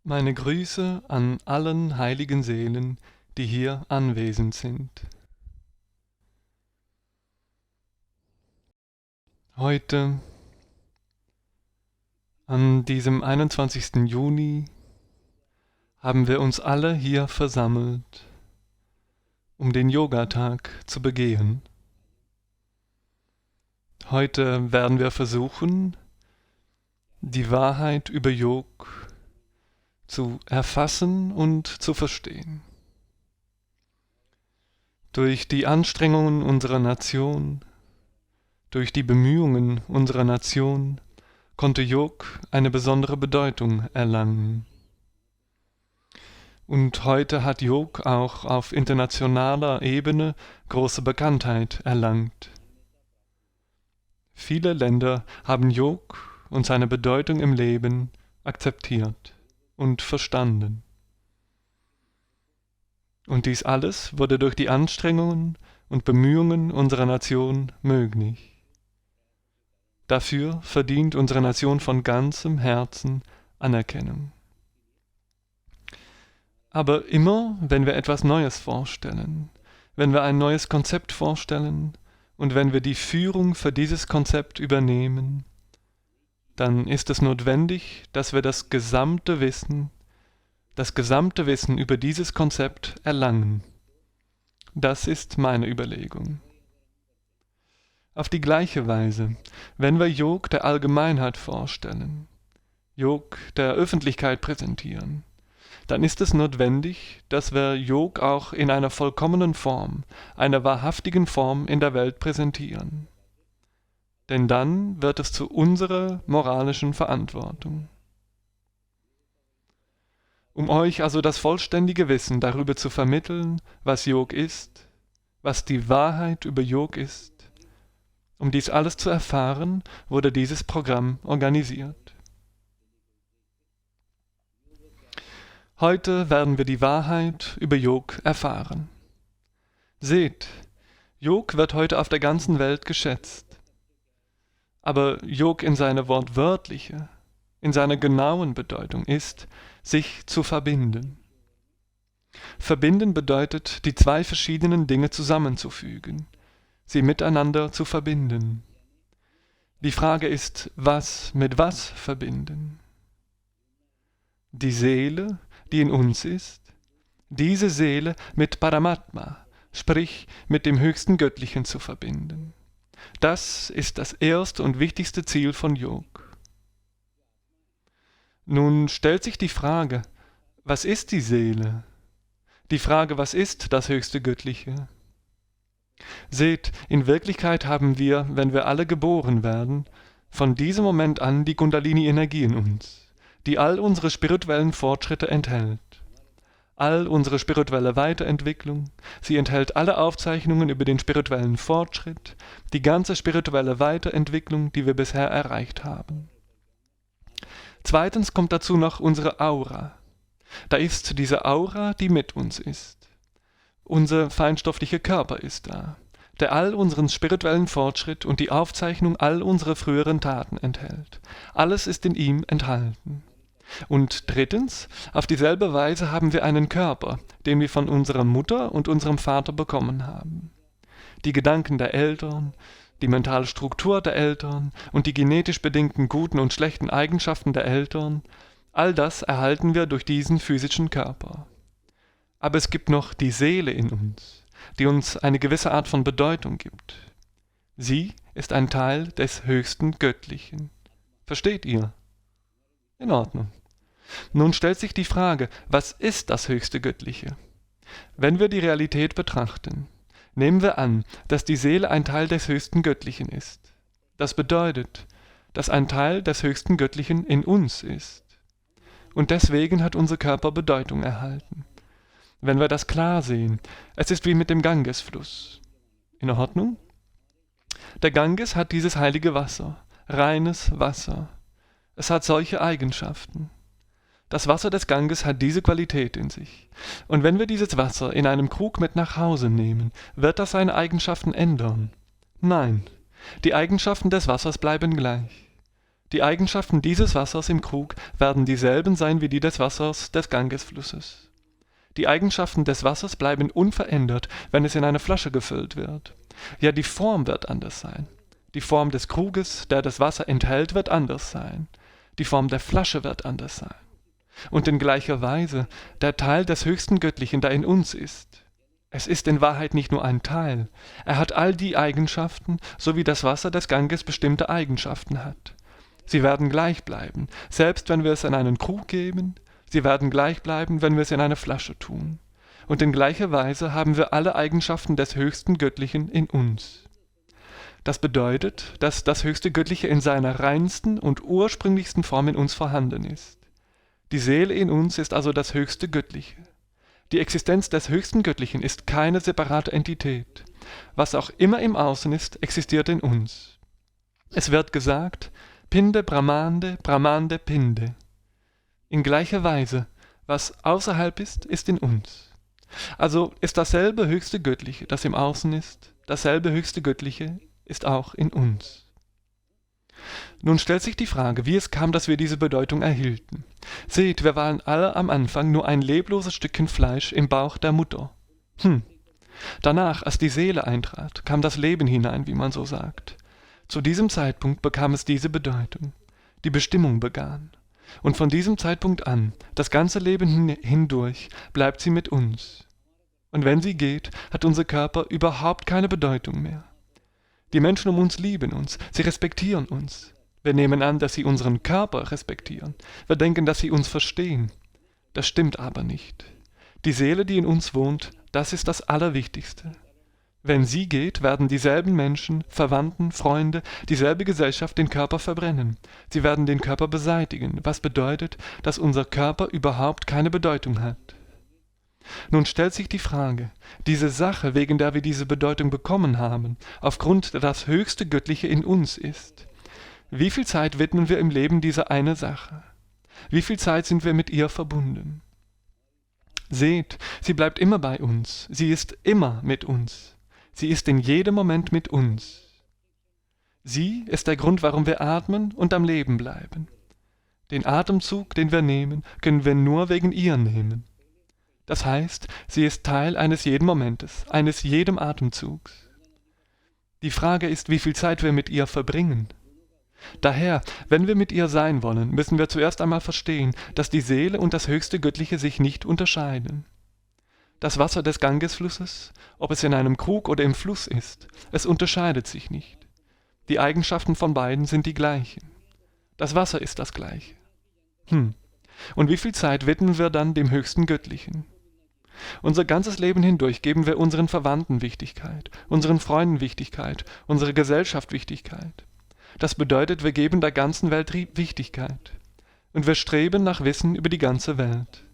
Meine Grüße an allen heiligen Seelen, die hier anwesend sind. Heute, an diesem 21. Juni, haben wir uns alle hier versammelt, um den Yogatag zu begehen. Heute werden wir versuchen, die Wahrheit über Yoga zu erfassen und zu verstehen. Durch die Anstrengungen unserer Nation, durch die Bemühungen unserer Nation konnte Yoga eine besondere Bedeutung erlangen. Und heute hat Yoga auch auf internationaler Ebene große Bekanntheit erlangt. Viele Länder haben Yoga und seine Bedeutung im Leben akzeptiert und verstanden. Und dies alles wurde durch die Anstrengungen und Bemühungen unserer Nation möglich. Dafür verdient unsere Nation von ganzem Herzen Anerkennung. Aber immer, wenn wir etwas Neues vorstellen, wenn wir ein neues Konzept vorstellen und wenn wir die Führung für dieses Konzept übernehmen, dann ist es notwendig, dass wir das gesamte Wissen über dieses Konzept erlangen. Das ist meine Überlegung. Auf die gleiche Weise, wenn wir Yoga der Allgemeinheit vorstellen, Yoga der Öffentlichkeit präsentieren, dann ist es notwendig, dass wir Yoga auch in einer vollkommenen Form, einer wahrhaftigen Form in der Welt präsentieren. Denn dann wird es zu unserer moralischen Verantwortung. Um euch also das vollständige Wissen darüber zu vermitteln, was Yoga ist, was die Wahrheit über Yoga ist, um dies alles zu erfahren, wurde dieses Programm organisiert. Heute werden wir die Wahrheit über Yoga erfahren. Seht, Yoga wird heute auf der ganzen Welt geschätzt. Aber Yoga in seiner wortwörtliche, in seiner genauen Bedeutung ist, sich zu verbinden. Verbinden bedeutet, die zwei verschiedenen Dinge zusammenzufügen, sie miteinander zu verbinden. Die Frage ist, was mit was verbinden? Die Seele, die in uns ist, diese Seele mit Paramatma, sprich mit dem höchsten Göttlichen zu verbinden. Das ist das erste und wichtigste Ziel von Yoga. Nun stellt sich die Frage, was ist die Seele? Die Frage, was ist das höchste Göttliche? Seht, in Wirklichkeit haben wir, wenn wir alle geboren werden, von diesem Moment an die Kundalini-Energie in uns, die all unsere spirituellen Fortschritte enthält. All unsere spirituelle Weiterentwicklung, sie enthält alle Aufzeichnungen über den spirituellen Fortschritt, die ganze spirituelle Weiterentwicklung, die wir bisher erreicht haben. Zweitens kommt dazu noch unsere Aura. Da ist diese Aura, die mit uns ist. Unser feinstofflicher Körper ist da, der all unseren spirituellen Fortschritt und die Aufzeichnung all unserer früheren Taten enthält. Alles ist in ihm enthalten. Und drittens, auf dieselbe Weise haben wir einen Körper, den wir von unserer Mutter und unserem Vater bekommen haben. Die Gedanken der Eltern, die mentale Struktur der Eltern und die genetisch bedingten guten und schlechten Eigenschaften der Eltern, all das erhalten wir durch diesen physischen Körper. Aber es gibt noch die Seele in uns, die uns eine gewisse Art von Bedeutung gibt. Sie ist ein Teil des höchsten Göttlichen. Versteht ihr? In Ordnung. Nun stellt sich die Frage, was ist das höchste Göttliche? Wenn wir die Realität betrachten, nehmen wir an, dass die Seele ein Teil des höchsten Göttlichen ist. Das bedeutet, dass ein Teil des höchsten Göttlichen in uns ist. Und deswegen hat unser Körper Bedeutung erhalten. Wenn wir das klar sehen, es ist wie mit dem Gangesfluss. In Ordnung? Der Ganges hat dieses heilige Wasser, reines Wasser. Es hat solche Eigenschaften. Das Wasser des Ganges hat diese Qualität in sich. Und wenn wir dieses Wasser in einem Krug mit nach Hause nehmen, wird das seine Eigenschaften ändern? Nein, die Eigenschaften des Wassers bleiben gleich. Die Eigenschaften dieses Wassers im Krug werden dieselben sein wie die des Wassers des Gangesflusses. Die Eigenschaften des Wassers bleiben unverändert, wenn es in eine Flasche gefüllt wird. Ja, die Form wird anders sein. Die Form des Kruges, der das Wasser enthält, wird anders sein. Die Form der Flasche wird anders sein. Und in gleicher Weise der Teil des höchsten Göttlichen, der in uns ist. Es ist in Wahrheit nicht nur ein Teil. Er hat all die Eigenschaften, so wie das Wasser des Ganges bestimmte Eigenschaften hat. Sie werden gleich bleiben, selbst wenn wir es in einen Krug geben. Sie werden gleich bleiben, wenn wir es in eine Flasche tun. Und in gleicher Weise haben wir alle Eigenschaften des höchsten Göttlichen in uns. Das bedeutet, dass das höchste Göttliche in seiner reinsten und ursprünglichsten Form in uns vorhanden ist. Die Seele in uns ist also das höchste Göttliche. Die Existenz des höchsten Göttlichen ist keine separate Entität. Was auch immer im Außen ist, existiert in uns. Es wird gesagt, Pinde Brahmande, Brahmande Pinde. In gleicher Weise, was außerhalb ist, ist in uns. Also ist dasselbe höchste Göttliche, das im Außen ist, dasselbe höchste Göttliche ist auch in uns. Nun stellt sich die Frage, wie es kam, dass wir diese Bedeutung erhielten. Seht, wir waren alle am Anfang nur ein lebloses Stückchen Fleisch im Bauch der Mutter. Danach, als die Seele eintrat, kam das Leben hinein, wie man so sagt. Zu diesem Zeitpunkt bekam es diese Bedeutung. Die Bestimmung begann. Und von diesem Zeitpunkt an, das ganze Leben hindurch, bleibt sie mit uns. Und wenn sie geht, hat unser Körper überhaupt keine Bedeutung mehr. Die Menschen um uns lieben uns, sie respektieren uns. Wir nehmen an, dass sie unseren Körper respektieren. Wir denken, dass sie uns verstehen. Das stimmt aber nicht. Die Seele, die in uns wohnt, das ist das Allerwichtigste. Wenn sie geht, werden dieselben Menschen, Verwandten, Freunde, dieselbe Gesellschaft den Körper verbrennen. Sie werden den Körper beseitigen, was bedeutet, dass unser Körper überhaupt keine Bedeutung hat. Nun stellt sich die Frage, diese Sache, wegen der wir diese Bedeutung bekommen haben, aufgrund der das höchste Göttliche in uns ist. Wie viel Zeit widmen wir im Leben dieser eine Sache? Wie viel Zeit sind wir mit ihr verbunden? Seht, sie bleibt immer bei uns, sie ist immer mit uns, sie ist in jedem Moment mit uns. Sie ist der Grund, warum wir atmen und am Leben bleiben. Den Atemzug, den wir nehmen, können wir nur wegen ihr nehmen. Das heißt, sie ist Teil eines jeden Momentes, eines jedem Atemzugs. Die Frage ist, wie viel Zeit wir mit ihr verbringen. Daher, wenn wir mit ihr sein wollen, müssen wir zuerst einmal verstehen, dass die Seele und das höchste Göttliche sich nicht unterscheiden. Das Wasser des Gangesflusses, ob es in einem Krug oder im Fluss ist, es unterscheidet sich nicht. Die Eigenschaften von beiden sind die gleichen. Das Wasser ist das gleiche. Und wie viel Zeit widmen wir dann dem höchsten Göttlichen? Unser ganzes Leben hindurch geben wir unseren Verwandten Wichtigkeit, unseren Freunden Wichtigkeit, unserer Gesellschaft Wichtigkeit. Das bedeutet, wir geben der ganzen Welt Wichtigkeit. Und wir streben nach Wissen über die ganze Welt.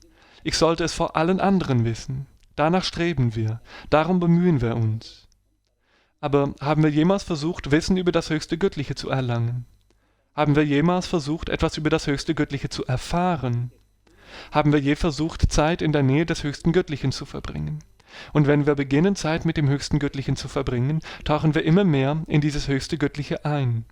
Ich sollte es vor allen anderen wissen. Danach streben wir, darum bemühen wir uns. Aber haben wir jemals versucht, Wissen über das höchste Göttliche zu erlangen? Haben wir jemals versucht, etwas über das höchste Göttliche zu erfahren? Haben wir je versucht, Zeit in der Nähe des höchsten Göttlichen zu verbringen? Und wenn wir beginnen, Zeit mit dem höchsten Göttlichen zu verbringen, tauchen wir immer mehr in dieses höchste Göttliche ein.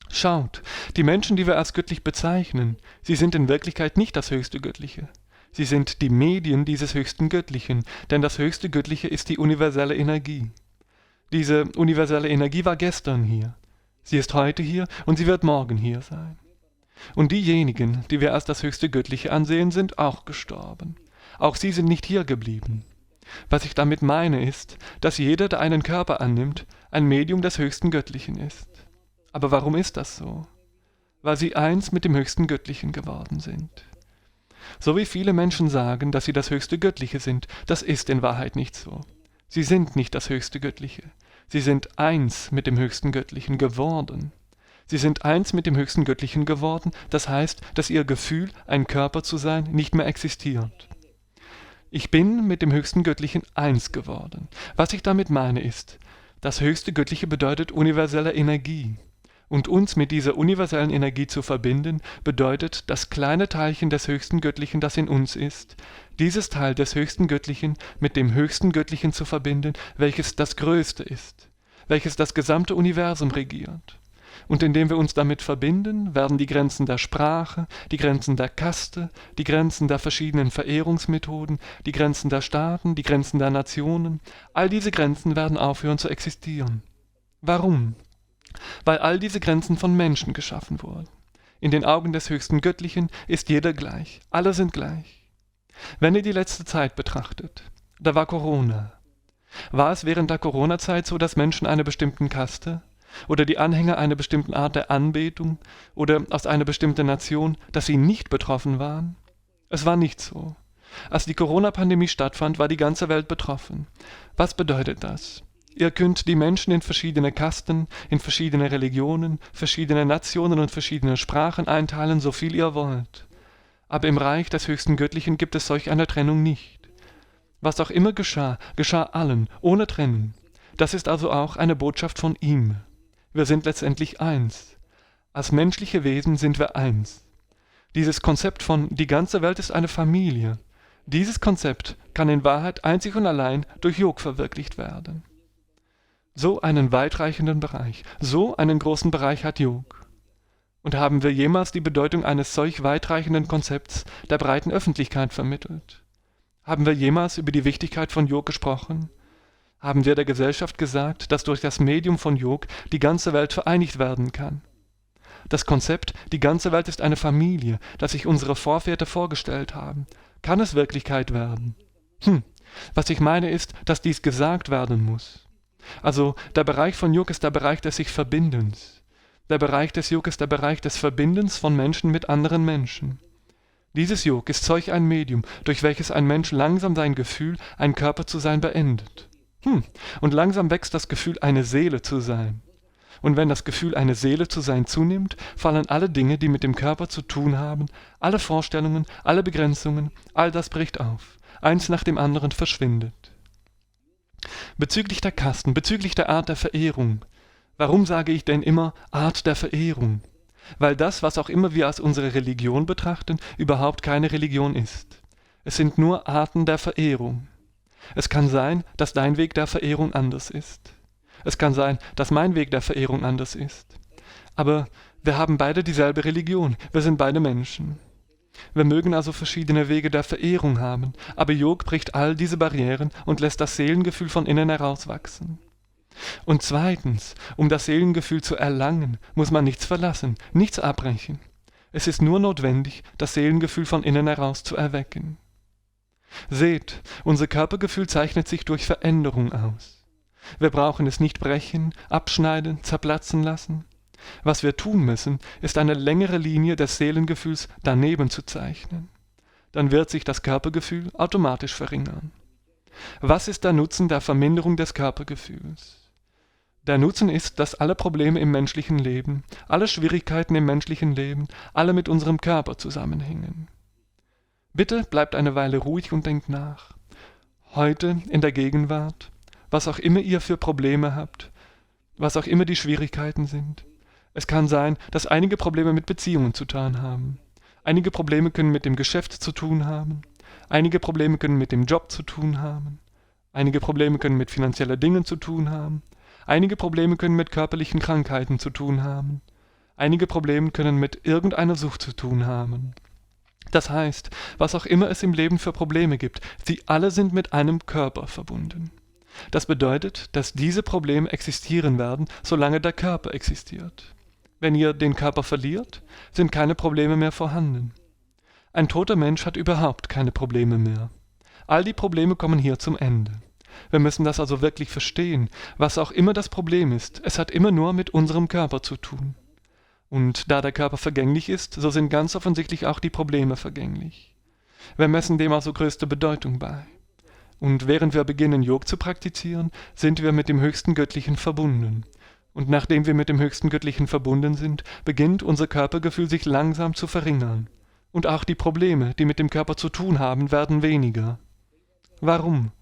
Schaut, die Menschen, die wir als göttlich bezeichnen, sie sind in Wirklichkeit nicht das höchste Göttliche. Sie sind die Medien dieses höchsten Göttlichen, denn das höchste Göttliche ist die universelle Energie. Diese universelle Energie war gestern hier. Sie ist heute hier und sie wird morgen hier sein. Und diejenigen, die wir als das höchste Göttliche ansehen, sind auch gestorben. Auch sie sind nicht hier geblieben. Was ich damit meine ist, dass jeder, der einen Körper annimmt, ein Medium des höchsten Göttlichen ist. Aber warum ist das so? Weil sie eins mit dem höchsten Göttlichen geworden sind. So wie viele Menschen sagen, dass sie das höchste Göttliche sind, das ist in Wahrheit nicht so. Sie sind nicht das höchste Göttliche. Sie sind eins mit dem höchsten Göttlichen geworden. Sie sind eins mit dem höchsten Göttlichen geworden, das heißt, dass ihr Gefühl, ein Körper zu sein, nicht mehr existiert. Ich bin mit dem höchsten Göttlichen eins geworden. Was ich damit meine ist, das höchste Göttliche bedeutet universelle Energie. Und uns mit dieser universellen Energie zu verbinden, bedeutet, das kleine Teilchen des höchsten Göttlichen, das in uns ist, dieses Teil des höchsten Göttlichen mit dem höchsten Göttlichen zu verbinden, welches das Größte ist, welches das gesamte Universum regiert. Und indem wir uns damit verbinden, werden die Grenzen der Sprache, die Grenzen der Kaste, die Grenzen der verschiedenen Verehrungsmethoden, die Grenzen der Staaten, die Grenzen der Nationen, all diese Grenzen werden aufhören zu existieren. Warum? Weil all diese Grenzen von Menschen geschaffen wurden. In den Augen des höchsten Göttlichen ist jeder gleich, alle sind gleich. Wenn ihr die letzte Zeit betrachtet, da war Corona. War es während der Corona-Zeit so, dass Menschen einer bestimmten Kaste oder die Anhänger einer bestimmten Art der Anbetung oder aus einer bestimmten Nation, dass sie nicht betroffen waren? Es war nicht so. Als die Corona-Pandemie stattfand, war die ganze Welt betroffen. Was bedeutet das? Ihr könnt die Menschen in verschiedene Kasten, in verschiedene Religionen, verschiedene Nationen und verschiedene Sprachen einteilen, so viel ihr wollt. Aber im Reich des höchsten Göttlichen gibt es solch eine Trennung nicht. Was auch immer geschah, geschah allen, ohne Trennung. Das ist also auch eine Botschaft von ihm. Wir sind letztendlich eins. Als menschliche Wesen sind wir eins. Dieses Konzept von die ganze Welt ist eine Familie, dieses Konzept kann in Wahrheit einzig und allein durch Yog verwirklicht werden. So einen weitreichenden Bereich, so einen großen Bereich hat Yog. Und haben wir jemals die Bedeutung eines solch weitreichenden Konzepts der breiten Öffentlichkeit vermittelt? Haben wir jemals über die Wichtigkeit von Yog gesprochen? Haben wir der Gesellschaft gesagt, dass durch das Medium von Yog die ganze Welt vereinigt werden kann? Das Konzept, die ganze Welt ist eine Familie, das sich unsere Vorväter vorgestellt haben, kann es Wirklichkeit werden? Was ich meine ist, dass dies gesagt werden muss. Also der Bereich von Yog ist der Bereich des sich Verbindens. Der Bereich des Yog ist der Bereich des Verbindens von Menschen mit anderen Menschen. Dieses Yog ist solch ein Medium, durch welches ein Mensch langsam sein Gefühl, ein Körper zu sein, beendet. Und langsam wächst das Gefühl, eine Seele zu sein. Und wenn das Gefühl, eine Seele zu sein, zunimmt, fallen alle Dinge, die mit dem Körper zu tun haben, alle Vorstellungen, alle Begrenzungen, all das bricht auf. Eins nach dem anderen verschwindet. Bezüglich der Kasten, bezüglich der Art der Verehrung. Warum sage ich denn immer Art der Verehrung? Weil das, was auch immer wir als unsere Religion betrachten, überhaupt keine Religion ist. Es sind nur Arten der Verehrung. Es kann sein, dass dein Weg der Verehrung anders ist. Es kann sein, dass mein Weg der Verehrung anders ist. Aber wir haben beide dieselbe Religion, wir sind beide Menschen. Wir mögen also verschiedene Wege der Verehrung haben, aber Yog bricht all diese Barrieren und lässt das Seelengefühl von innen herauswachsen. Und zweitens, um das Seelengefühl zu erlangen, muss man nichts verlassen, nichts abbrechen. Es ist nur notwendig, das Seelengefühl von innen heraus zu erwecken. Seht, unser Körpergefühl zeichnet sich durch Veränderung aus. Wir brauchen es nicht brechen, abschneiden, zerplatzen lassen. Was wir tun müssen, ist eine längere Linie des Seelengefühls daneben zu zeichnen. Dann wird sich das Körpergefühl automatisch verringern. Was ist der Nutzen der Verminderung des Körpergefühls? Der Nutzen ist, dass alle Probleme im menschlichen Leben, alle Schwierigkeiten im menschlichen Leben, alle mit unserem Körper zusammenhängen. Bitte bleibt eine Weile ruhig und denkt nach. Heute, in der Gegenwart, was auch immer ihr für Probleme habt, was auch immer die Schwierigkeiten sind. Es kann sein, dass einige Probleme mit Beziehungen zu tun haben. Einige Probleme können mit dem Geschäft zu tun haben. Einige Probleme können mit dem Job zu tun haben. Einige Probleme können mit finanziellen Dingen zu tun haben. Einige Probleme können mit körperlichen Krankheiten zu tun haben. Einige Probleme können mit irgendeiner Sucht zu tun haben. Das heißt, was auch immer es im Leben für Probleme gibt, sie alle sind mit einem Körper verbunden. Das bedeutet, dass diese Probleme existieren werden, solange der Körper existiert. Wenn ihr den Körper verliert, sind keine Probleme mehr vorhanden. Ein toter Mensch hat überhaupt keine Probleme mehr. All die Probleme kommen hier zum Ende. Wir müssen das also wirklich verstehen, was auch immer das Problem ist, es hat immer nur mit unserem Körper zu tun. Und da der Körper vergänglich ist, so sind ganz offensichtlich auch die Probleme vergänglich. Wir messen dem also größte Bedeutung bei. Und während wir beginnen, Yog zu praktizieren, sind wir mit dem höchsten Göttlichen verbunden. Und nachdem wir mit dem höchsten Göttlichen verbunden sind, beginnt unser Körpergefühl sich langsam zu verringern. Und auch die Probleme, die mit dem Körper zu tun haben, werden weniger. Warum?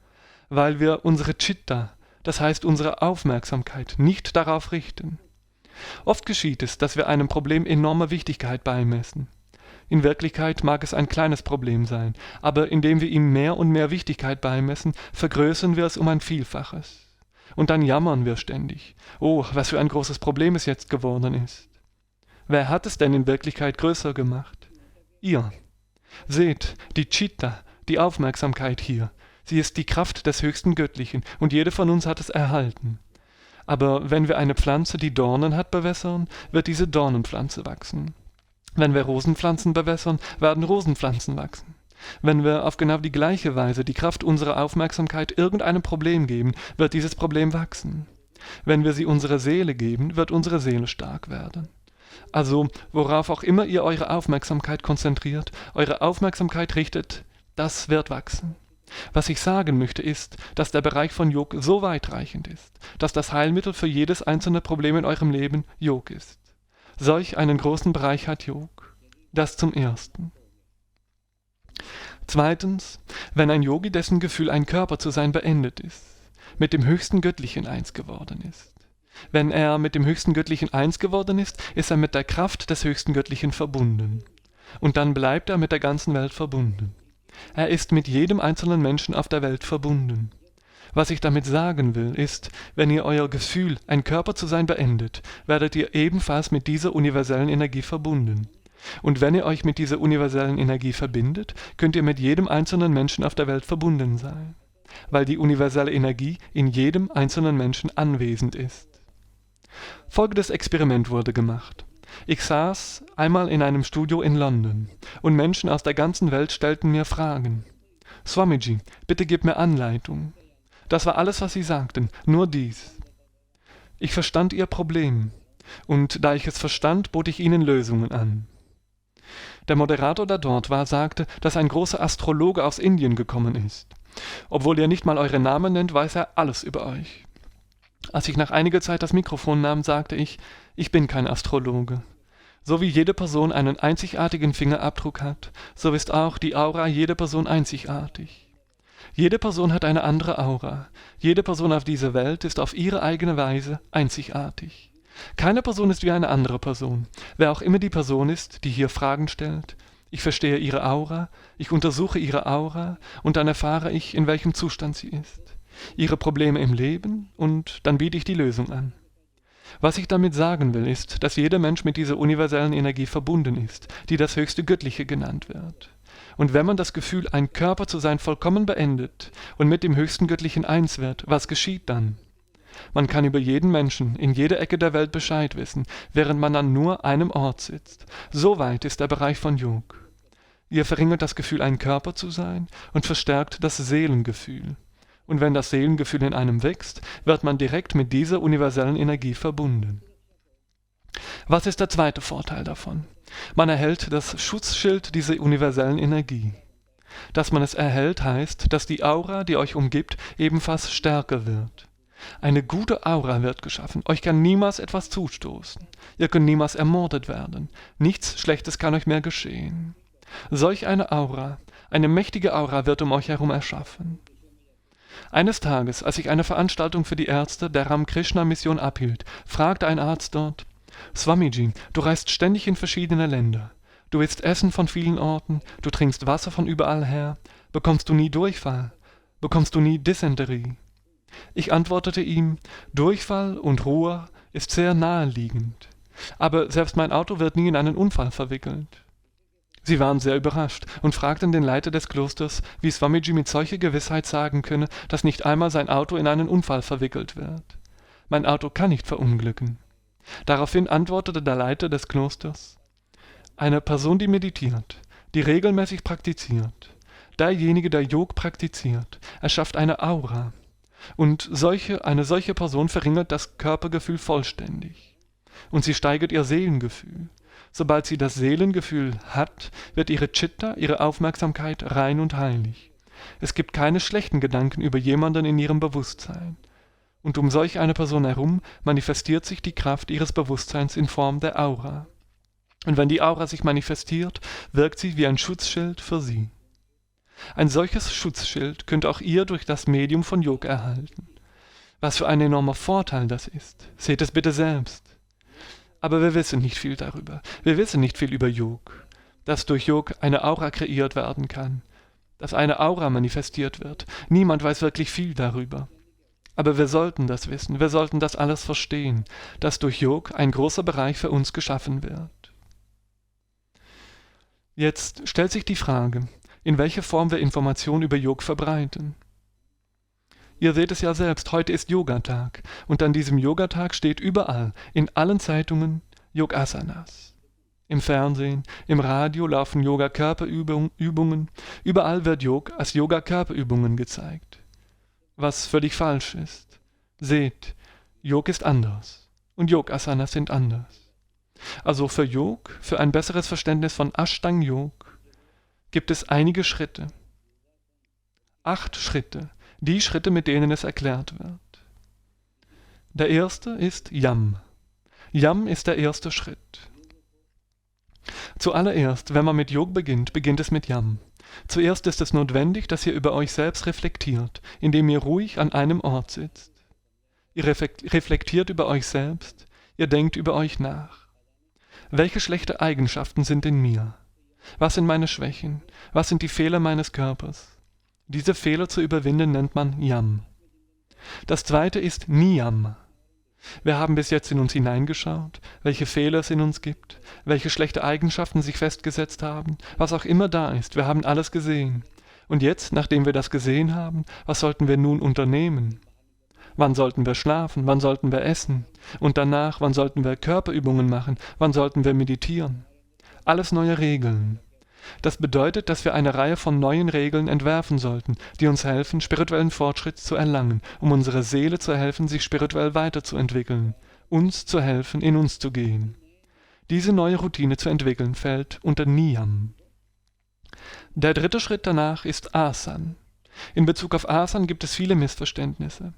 Weil wir unsere Chitta, das heißt unsere Aufmerksamkeit, nicht darauf richten. Oft geschieht es, dass wir einem Problem enorme Wichtigkeit beimessen. In Wirklichkeit mag es ein kleines Problem sein, aber indem wir ihm mehr und mehr Wichtigkeit beimessen, vergrößern wir es um ein Vielfaches. Und dann jammern wir ständig. Oh, was für ein großes Problem es jetzt geworden ist. Wer hat es denn in Wirklichkeit größer gemacht? Ihr. Seht, die Chitta, die Aufmerksamkeit hier. Sie ist die Kraft des höchsten Göttlichen und jeder von uns hat es erhalten. Aber wenn wir eine Pflanze, die Dornen hat, bewässern, wird diese Dornenpflanze wachsen. Wenn wir Rosenpflanzen bewässern, werden Rosenpflanzen wachsen. Wenn wir auf genau die gleiche Weise die Kraft unserer Aufmerksamkeit irgendeinem Problem geben, wird dieses Problem wachsen. Wenn wir sie unserer Seele geben, wird unsere Seele stark werden. Also, worauf auch immer ihr eure Aufmerksamkeit konzentriert, eure Aufmerksamkeit richtet, das wird wachsen. Was ich sagen möchte ist, dass der Bereich von Yog so weitreichend ist, dass das Heilmittel für jedes einzelne Problem in eurem Leben Yog ist. Solch einen großen Bereich hat Yog. Das zum Ersten. Zweitens, wenn ein Yogi, dessen Gefühl, ein Körper zu sein, beendet ist, mit dem höchsten Göttlichen eins geworden ist. Wenn er mit dem höchsten Göttlichen eins geworden ist, ist er mit der Kraft des höchsten Göttlichen verbunden. Und dann bleibt er mit der ganzen Welt verbunden. Er ist mit jedem einzelnen Menschen auf der Welt verbunden. Was ich damit sagen will, ist, wenn ihr euer Gefühl, ein Körper zu sein, beendet, werdet ihr ebenfalls mit dieser universellen Energie verbunden. Und wenn ihr euch mit dieser universellen Energie verbindet, könnt ihr mit jedem einzelnen Menschen auf der Welt verbunden sein, weil die universelle Energie in jedem einzelnen Menschen anwesend ist. Folgendes Experiment wurde gemacht. Ich saß einmal in einem Studio in London und Menschen aus der ganzen Welt stellten mir Fragen. Swamiji, bitte gib mir Anleitung. Das war alles, was sie sagten, nur dies. Ich verstand ihr Problem und da ich es verstand, bot ich ihnen Lösungen an. Der Moderator, der dort war, sagte, dass ein großer Astrologe aus Indien gekommen ist. Obwohl ihr nicht mal eure Namen nennt, weiß er alles über euch. Als ich nach einiger Zeit das Mikrofon nahm, sagte ich bin kein Astrologe. So wie jede Person einen einzigartigen Fingerabdruck hat, so ist auch die Aura jeder Person einzigartig. Jede Person hat eine andere Aura. Jede Person auf dieser Welt ist auf ihre eigene Weise einzigartig. Keine Person ist wie eine andere Person. Wer auch immer die Person ist, die hier Fragen stellt, ich verstehe ihre Aura, ich untersuche ihre Aura und dann erfahre ich, in welchem Zustand sie ist. Ihre Probleme im Leben und dann biete ich die Lösung an. Was ich damit sagen will, ist, dass jeder Mensch mit dieser universellen Energie verbunden ist, die das höchste Göttliche genannt wird. Und wenn man das Gefühl, ein Körper zu sein, vollkommen beendet und mit dem höchsten Göttlichen eins wird, was geschieht dann? Man kann über jeden Menschen in jeder Ecke der Welt Bescheid wissen, während man an nur einem Ort sitzt. So weit ist der Bereich von Yog. Ihr verringert das Gefühl, ein Körper zu sein und verstärkt das Seelengefühl. Und wenn das Seelengefühl in einem wächst, wird man direkt mit dieser universellen Energie verbunden. Was ist der zweite Vorteil davon? Man erhält das Schutzschild dieser universellen Energie. Dass man es erhält, heißt, dass die Aura, die euch umgibt, ebenfalls stärker wird. Eine gute Aura wird geschaffen. Euch kann niemals etwas zustoßen. Ihr könnt niemals ermordet werden. Nichts Schlechtes kann euch mehr geschehen. Solch eine Aura, eine mächtige Aura wird um euch herum erschaffen. Eines Tages, als ich eine Veranstaltung für die Ärzte der Ramakrishna-Mission abhielt, fragte ein Arzt dort, Swamiji, du reist ständig in verschiedene Länder. Du isst Essen von vielen Orten, du trinkst Wasser von überall her. Bekommst du nie Durchfall? Bekommst du nie Dysenterie? Ich antwortete ihm, Durchfall und Ruhe ist sehr naheliegend. Aber selbst mein Auto wird nie in einen Unfall verwickelt. Sie waren sehr überrascht und fragten den Leiter des Klosters, wie Swamiji mit solcher Gewissheit sagen könne, dass nicht einmal sein Auto in einen Unfall verwickelt wird. Mein Auto kann nicht verunglücken. Daraufhin antwortete der Leiter des Klosters, eine Person, die meditiert, die regelmäßig praktiziert, derjenige, der Yog praktiziert, erschafft eine Aura. Und eine solche Person verringert das Körpergefühl vollständig. Und sie steigert ihr Seelengefühl. Sobald sie das Seelengefühl hat, wird ihre Chitta, ihre Aufmerksamkeit rein und heilig. Es gibt keine schlechten Gedanken über jemanden in ihrem Bewusstsein. Und um solch eine Person herum manifestiert sich die Kraft ihres Bewusstseins in Form der Aura. Und wenn die Aura sich manifestiert, wirkt sie wie ein Schutzschild für sie. Ein solches Schutzschild könnt auch ihr durch das Medium von Yog erhalten. Was für ein enormer Vorteil das ist. Seht es bitte selbst. Aber wir wissen nicht viel darüber. Wir wissen nicht viel über Yog. Dass durch Yog eine Aura kreiert werden kann. Dass eine Aura manifestiert wird. Niemand weiß wirklich viel darüber. Aber wir sollten das wissen. Wir sollten das alles verstehen. Dass durch Yog ein großer Bereich für uns geschaffen wird. Jetzt stellt sich die Frage, in welcher Form wir Informationen über Yog verbreiten. Ihr seht es ja selbst, heute ist Yogatag und an diesem Yogatag steht überall, in allen Zeitungen, Yogasanas. Im Fernsehen, im Radio laufen Yoga-Körperübungen, überall wird Yog als Yoga-Körperübungen gezeigt. Was völlig falsch ist. Seht, Yog ist anders und Yogasanas sind anders. Also für Yog, für ein besseres Verständnis von Ashtanga Yog, gibt es einige Schritte. 8 Schritte. Die Schritte, mit denen es erklärt wird. Der erste ist Yam. Yam ist der erste Schritt. Zuallererst, wenn man mit Yog beginnt, beginnt es mit Yam. Zuerst ist es notwendig, dass ihr über euch selbst reflektiert, indem ihr ruhig an einem Ort sitzt. Ihr reflektiert über euch selbst, ihr denkt über euch nach. Welche schlechte Eigenschaften sind in mir? Was sind meine Schwächen? Was sind die Fehler meines Körpers? Diese Fehler zu überwinden nennt man Yam. Das zweite ist Niyam. Wir haben bis jetzt in uns hineingeschaut, welche Fehler es in uns gibt, welche schlechte Eigenschaften sich festgesetzt haben, was auch immer da ist, wir haben alles gesehen. Und jetzt, nachdem wir das gesehen haben, was sollten wir nun unternehmen? Wann sollten wir schlafen? Wann sollten wir essen? Und danach, wann sollten wir Körperübungen machen? Wann sollten wir meditieren? Alles neue Regeln. Das bedeutet, dass wir eine Reihe von neuen Regeln entwerfen sollten, die uns helfen, spirituellen Fortschritt zu erlangen, um unserer Seele zu helfen, sich spirituell weiterzuentwickeln, uns zu helfen, in uns zu gehen. Diese neue Routine zu entwickeln, fällt unter Niyam. Der dritte Schritt danach ist Asan. In Bezug auf Asan gibt es viele Missverständnisse.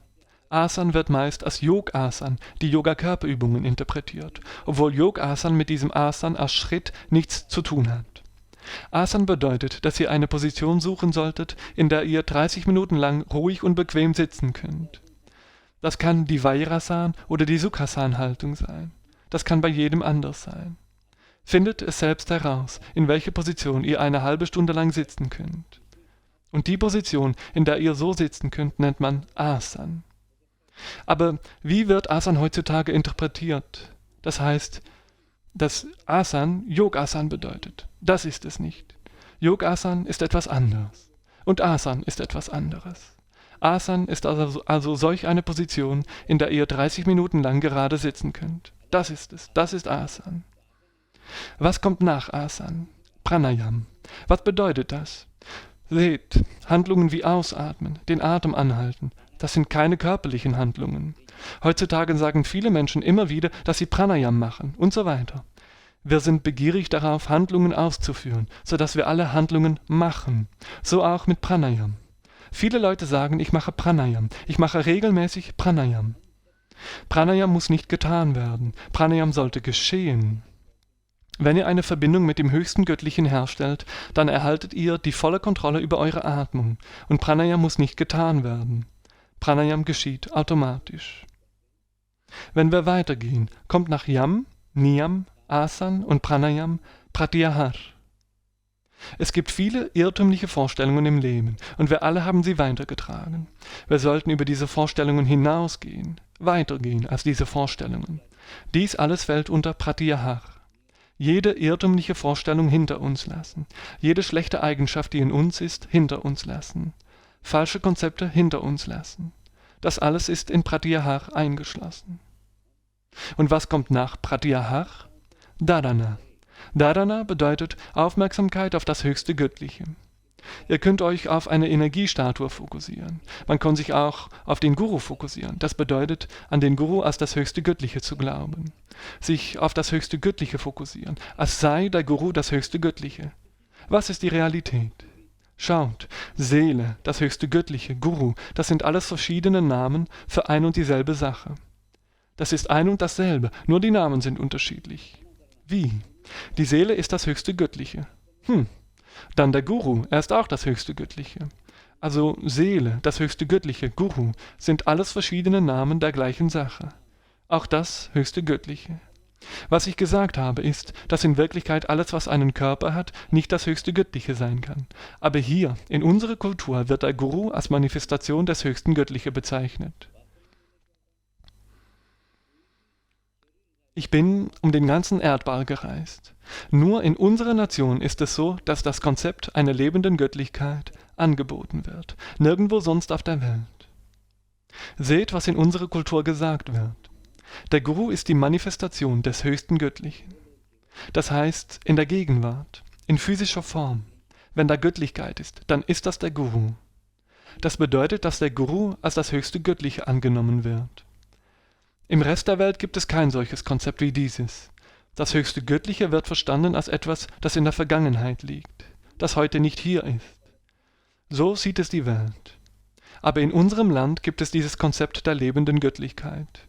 Asan wird meist als Yogasan, die Yoga-Körperübungen, interpretiert, obwohl Yogasan mit diesem Asan als Schritt nichts zu tun hat. Asan bedeutet, dass ihr eine Position suchen solltet, in der ihr 30 Minuten lang ruhig und bequem sitzen könnt. Das kann die Vajrasan oder die Sukhasana-Haltung sein. Das kann bei jedem anders sein. Findet es selbst heraus, in welcher Position ihr eine halbe Stunde lang sitzen könnt. Und die Position, in der ihr so sitzen könnt, nennt man Asan. Aber wie wird Asan heutzutage interpretiert? Das heißt, dass Asan Yogasan bedeutet. Das ist es nicht. Yogasan ist etwas anderes. Und Asan ist etwas anderes. Asan ist also solch eine Position, in der ihr 30 Minuten lang gerade sitzen könnt. Das ist es. Das ist Asan. Was kommt nach Asan? Pranayam. Was bedeutet das? Seht, Handlungen wie Ausatmen, den Atem anhalten, das sind keine körperlichen Handlungen. Heutzutage sagen viele Menschen immer wieder, dass sie Pranayam machen und so weiter. Wir sind begierig darauf, Handlungen auszuführen, sodass wir alle Handlungen machen. So auch mit Pranayam. Viele Leute sagen, ich mache Pranayam. Ich mache regelmäßig Pranayam. Pranayam muss nicht getan werden. Pranayam sollte geschehen. Wenn ihr eine Verbindung mit dem höchsten Göttlichen herstellt, dann erhaltet ihr die volle Kontrolle über eure Atmung. Und Pranayam muss nicht getan werden. Pranayam geschieht automatisch. Wenn wir weitergehen, kommt nach Yam, Niyam, Asan und Pranayam Pratyahar. Es gibt viele irrtümliche Vorstellungen im Leben und wir alle haben sie weitergetragen. Wir sollten über diese Vorstellungen hinausgehen, weitergehen als diese Vorstellungen. Dies alles fällt unter Pratyahar. Jede irrtümliche Vorstellung hinter uns lassen, jede schlechte Eigenschaft, die in uns ist, hinter uns lassen, falsche Konzepte hinter uns lassen. Das alles ist in Pratyahar eingeschlossen. Und was kommt nach Pratyahar? Dharana. Dharana bedeutet Aufmerksamkeit auf das höchste Göttliche. Ihr könnt euch auf eine Energiestatue fokussieren. Man kann sich auch auf den Guru fokussieren. Das bedeutet, an den Guru als das höchste Göttliche zu glauben. Sich auf das höchste Göttliche fokussieren, als sei der Guru das höchste Göttliche. Was ist die Realität? Schaut, Seele, das höchste Göttliche, Guru, das sind alles verschiedene Namen für ein und dieselbe Sache. Das ist ein und dasselbe, nur die Namen sind unterschiedlich. Wie? Die Seele ist das höchste Göttliche. Dann der Guru, er ist auch das höchste Göttliche. Also Seele, das höchste Göttliche, Guru, sind alles verschiedene Namen der gleichen Sache. Auch das höchste Göttliche. Was ich gesagt habe, ist, dass in Wirklichkeit alles, was einen Körper hat, nicht das höchste Göttliche sein kann. Aber hier, in unserer Kultur, wird der Guru als Manifestation des höchsten Göttlichen bezeichnet. Ich bin um den ganzen Erdball gereist. Nur in unserer Nation ist es so, dass das Konzept einer lebenden Göttlichkeit angeboten wird. Nirgendwo sonst auf der Welt. Seht, was in unserer Kultur gesagt wird. Der Guru ist die Manifestation des höchsten Göttlichen. Das heißt, in der Gegenwart, in physischer Form. Wenn da Göttlichkeit ist, dann ist das der Guru. Das bedeutet, dass der Guru als das höchste Göttliche angenommen wird. Im Rest der Welt gibt es kein solches Konzept wie dieses. Das höchste Göttliche wird verstanden als etwas, das in der Vergangenheit liegt, das heute nicht hier ist. So sieht es die Welt. Aber in unserem Land gibt es dieses Konzept der lebenden Göttlichkeit.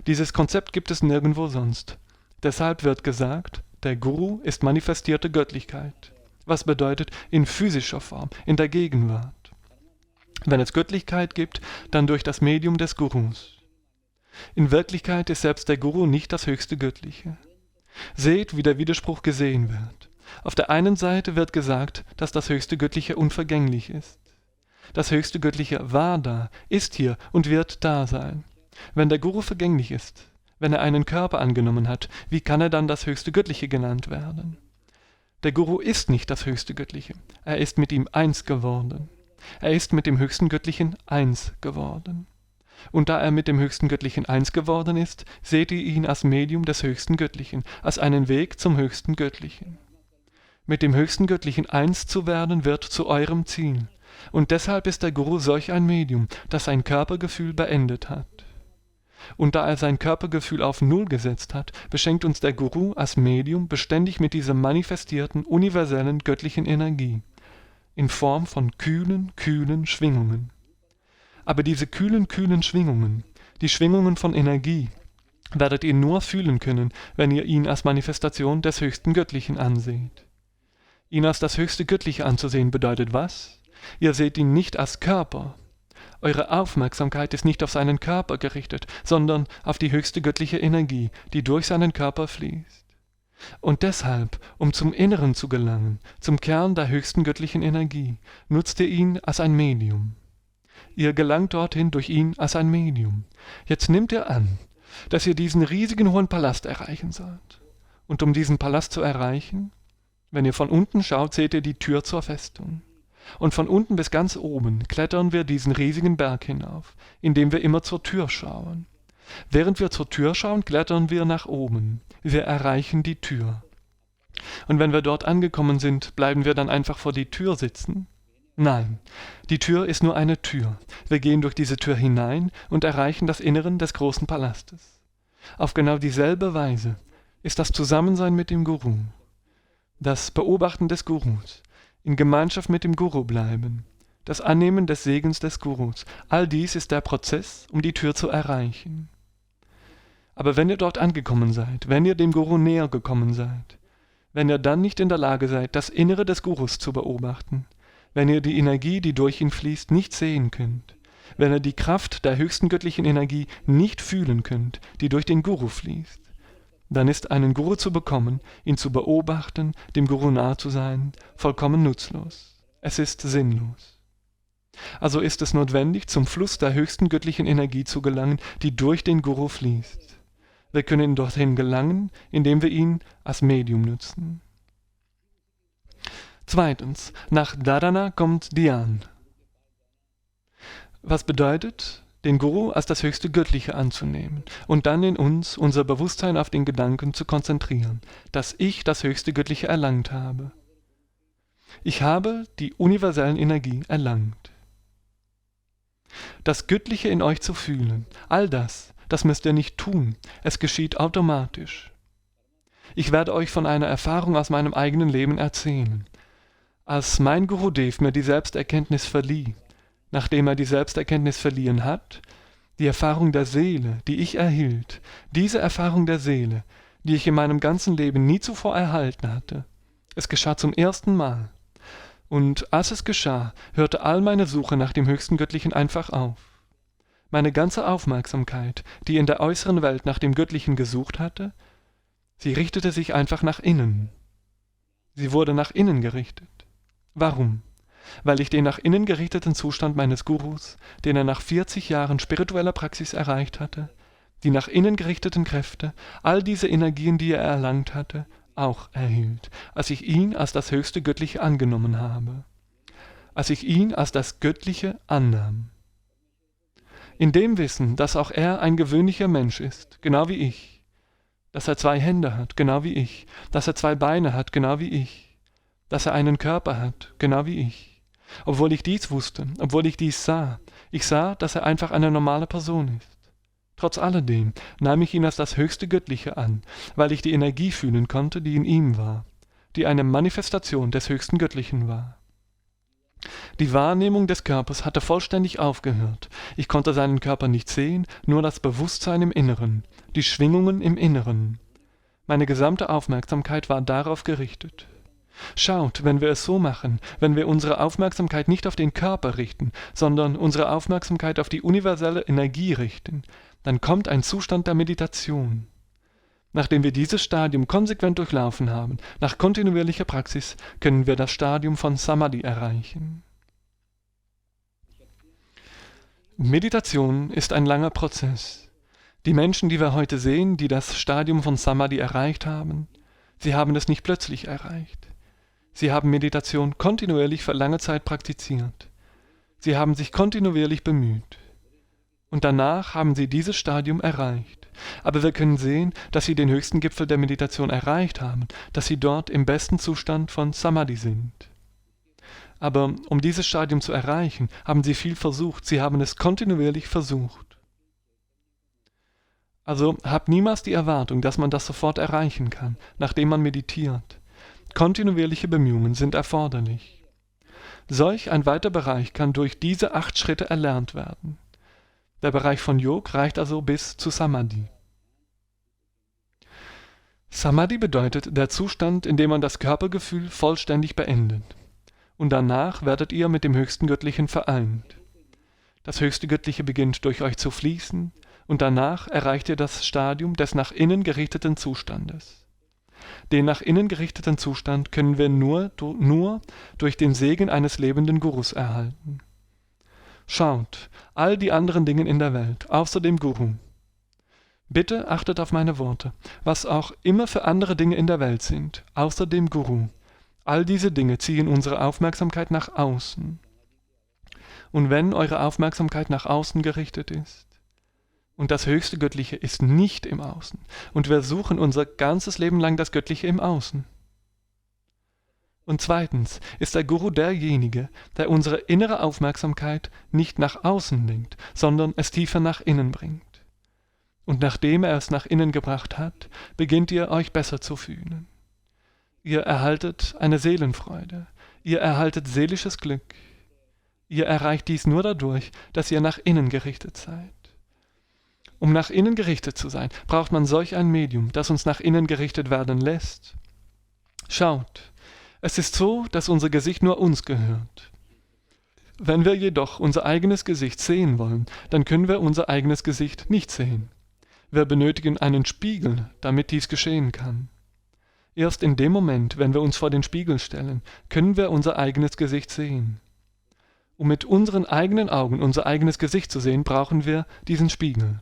Dieses Konzept gibt es nirgendwo sonst. Deshalb wird gesagt, der Guru ist manifestierte Göttlichkeit. Was bedeutet in physischer Form, in der Gegenwart. Wenn es Göttlichkeit gibt, dann durch das Medium des Gurus. In Wirklichkeit ist selbst der Guru nicht das höchste Göttliche. Seht, wie der Widerspruch gesehen wird. Auf der einen Seite wird gesagt, dass das höchste Göttliche unvergänglich ist. Das höchste Göttliche war da, ist hier und wird da sein. Wenn der Guru vergänglich ist, wenn er einen Körper angenommen hat, wie kann er dann das höchste Göttliche genannt werden? Der Guru ist nicht das höchste Göttliche, er ist mit ihm eins geworden. Er ist mit dem höchsten Göttlichen eins geworden. Und da er mit dem höchsten Göttlichen eins geworden ist, seht ihr ihn als Medium des höchsten Göttlichen, als einen Weg zum höchsten Göttlichen. Mit dem höchsten Göttlichen eins zu werden, wird zu eurem Ziel. Und deshalb ist der Guru solch ein Medium, das sein Körpergefühl beendet hat. Und da er sein Körpergefühl auf Null gesetzt hat, beschenkt uns der Guru als Medium beständig mit dieser manifestierten, universellen, göttlichen Energie, in Form von kühlen Schwingungen. Aber diese kühlen Schwingungen, die Schwingungen von Energie, werdet ihr nur fühlen können, wenn ihr ihn als Manifestation des höchsten Göttlichen anseht. Ihn als das höchste Göttliche anzusehen bedeutet was? Ihr seht ihn nicht als Körper. Eure Aufmerksamkeit ist nicht auf seinen Körper gerichtet, sondern auf die höchste göttliche Energie, die durch seinen Körper fließt. Und deshalb, um zum Inneren zu gelangen, zum Kern der höchsten göttlichen Energie, nutzt ihr ihn als ein Medium. Ihr gelangt dorthin durch ihn als ein Medium. Jetzt nehmt ihr an, dass ihr diesen riesigen hohen Palast erreichen sollt. Und um diesen Palast zu erreichen, wenn ihr von unten schaut, seht ihr die Tür zur Festung. Und von unten bis ganz oben klettern wir diesen riesigen Berg hinauf, indem wir immer zur Tür schauen. Während wir zur Tür schauen, klettern wir nach oben. Wir erreichen die Tür. Und wenn wir dort angekommen sind, bleiben wir dann einfach vor die Tür sitzen? Nein, die Tür ist nur eine Tür. Wir gehen durch diese Tür hinein und erreichen das Inneren des großen Palastes. Auf genau dieselbe Weise ist das Zusammensein mit dem Guru, das Beobachten des Gurus, in Gemeinschaft mit dem Guru bleiben, das Annehmen des Segens des Gurus. All dies ist der Prozess, um die Tür zu erreichen. Aber wenn ihr dort angekommen seid, wenn ihr dem Guru näher gekommen seid, wenn ihr dann nicht in der Lage seid, das Innere des Gurus zu beobachten, wenn ihr die Energie, die durch ihn fließt, nicht sehen könnt, wenn ihr die Kraft der höchsten göttlichen Energie nicht fühlen könnt, die durch den Guru fließt, dann ist einen Guru zu bekommen, ihn zu beobachten, dem Guru nahe zu sein, vollkommen nutzlos. Es ist sinnlos. Also ist es notwendig, zum Fluss der höchsten göttlichen Energie zu gelangen, die durch den Guru fließt. Wir können dorthin gelangen, indem wir ihn als Medium nutzen. Zweitens, nach Dharana kommt Dhyan. Was bedeutet, den Guru als das höchste Göttliche anzunehmen und dann in uns unser Bewusstsein auf den Gedanken zu konzentrieren, dass ich das höchste Göttliche erlangt habe. Ich habe die universellen Energien erlangt. Das Göttliche in euch zu fühlen, all das müsst ihr nicht tun, es geschieht automatisch. Ich werde euch von einer Erfahrung aus meinem eigenen Leben erzählen. Als mein Gurudev mir die Selbsterkenntnis verlieh, nachdem er die Selbsterkenntnis verliehen hat, die Erfahrung der Seele, die ich erhielt, diese Erfahrung der Seele, die ich in meinem ganzen Leben nie zuvor erhalten hatte, es geschah zum ersten Mal. Und als es geschah, hörte all meine Suche nach dem höchsten Göttlichen einfach auf. Meine ganze Aufmerksamkeit, die in der äußeren Welt nach dem Göttlichen gesucht hatte, Sie richtete sich einfach nach innen. Sie wurde nach innen gerichtet. Warum? Weil ich den nach innen gerichteten Zustand meines Gurus, den er nach 40 Jahren spiritueller Praxis erreicht hatte, die nach innen gerichteten Kräfte, all diese Energien, die er erlangt hatte, auch erhielt, als ich ihn als das höchste Göttliche angenommen habe. Als ich ihn als das Göttliche annahm. In dem Wissen, dass auch er ein gewöhnlicher Mensch ist, genau wie ich, dass er 2 Hände hat, genau wie ich, dass er 2 Beine hat, genau wie ich, dass er einen Körper hat, genau wie ich. Obwohl ich dies wusste, obwohl ich dies sah, ich sah, dass er einfach eine normale Person ist. Trotz alledem nahm ich ihn als das höchste Göttliche an, weil ich die Energie fühlen konnte, die in ihm war, die eine Manifestation des höchsten Göttlichen war. Die Wahrnehmung des Körpers hatte vollständig aufgehört. Ich konnte seinen Körper nicht sehen, nur das Bewusstsein im Inneren, die Schwingungen im Inneren. Meine gesamte Aufmerksamkeit war darauf gerichtet. Schaut, wenn wir es so machen, wenn wir unsere Aufmerksamkeit nicht auf den Körper richten, sondern unsere Aufmerksamkeit auf die universelle Energie richten, dann kommt ein Zustand der Meditation. Nachdem wir dieses Stadium konsequent durchlaufen haben, nach kontinuierlicher Praxis, können wir das Stadium von Samadhi erreichen. Meditation ist ein langer Prozess. Die Menschen, die wir heute sehen, die das Stadium von Samadhi erreicht haben, sie haben es nicht plötzlich erreicht. Sie haben Meditation kontinuierlich für lange Zeit praktiziert. Sie haben sich kontinuierlich bemüht. Und danach haben sie dieses Stadium erreicht. Aber wir können sehen, dass sie den höchsten Gipfel der Meditation erreicht haben, dass sie dort im besten Zustand von Samadhi sind. Aber um dieses Stadium zu erreichen, haben sie viel versucht, sie haben es kontinuierlich versucht. Also habt niemals die Erwartung, dass man das sofort erreichen kann, nachdem man meditiert. Kontinuierliche Bemühungen sind erforderlich. Solch ein weiter Bereich kann durch diese 8 Schritte erlernt werden. Der Bereich von Yog reicht also bis zu Samadhi. Samadhi bedeutet der Zustand, in dem man das Körpergefühl vollständig beendet. Und danach werdet ihr mit dem höchsten Göttlichen vereint. Das höchste Göttliche beginnt durch euch zu fließen und danach erreicht ihr das Stadium des nach innen gerichteten Zustandes. Den nach innen gerichteten Zustand können wir nur durch den Segen eines lebenden Gurus erhalten. Schaut, all die anderen Dinge in der Welt, außer dem Guru. Bitte achtet auf meine Worte, was auch immer für andere Dinge in der Welt sind, außer dem Guru. All diese Dinge ziehen unsere Aufmerksamkeit nach außen. Und wenn eure Aufmerksamkeit nach außen gerichtet ist, und das höchste Göttliche ist nicht im Außen, und wir suchen unser ganzes Leben lang das Göttliche im Außen. Und zweitens ist der Guru derjenige, der unsere innere Aufmerksamkeit nicht nach außen lenkt, sondern es tiefer nach innen bringt. Und nachdem er es nach innen gebracht hat, beginnt ihr euch besser zu fühlen. Ihr erhaltet eine Seelenfreude, ihr erhaltet seelisches Glück. Ihr erreicht dies nur dadurch, dass ihr nach innen gerichtet seid. Um nach innen gerichtet zu sein, braucht man solch ein Medium, das uns nach innen gerichtet werden lässt. Schaut, es ist so, dass unser Gesicht nur uns gehört. Wenn wir jedoch unser eigenes Gesicht sehen wollen, dann können wir unser eigenes Gesicht nicht sehen. Wir benötigen einen Spiegel, damit dies geschehen kann. Erst in dem Moment, wenn wir uns vor den Spiegel stellen, können wir unser eigenes Gesicht sehen. Um mit unseren eigenen Augen unser eigenes Gesicht zu sehen, brauchen wir diesen Spiegel.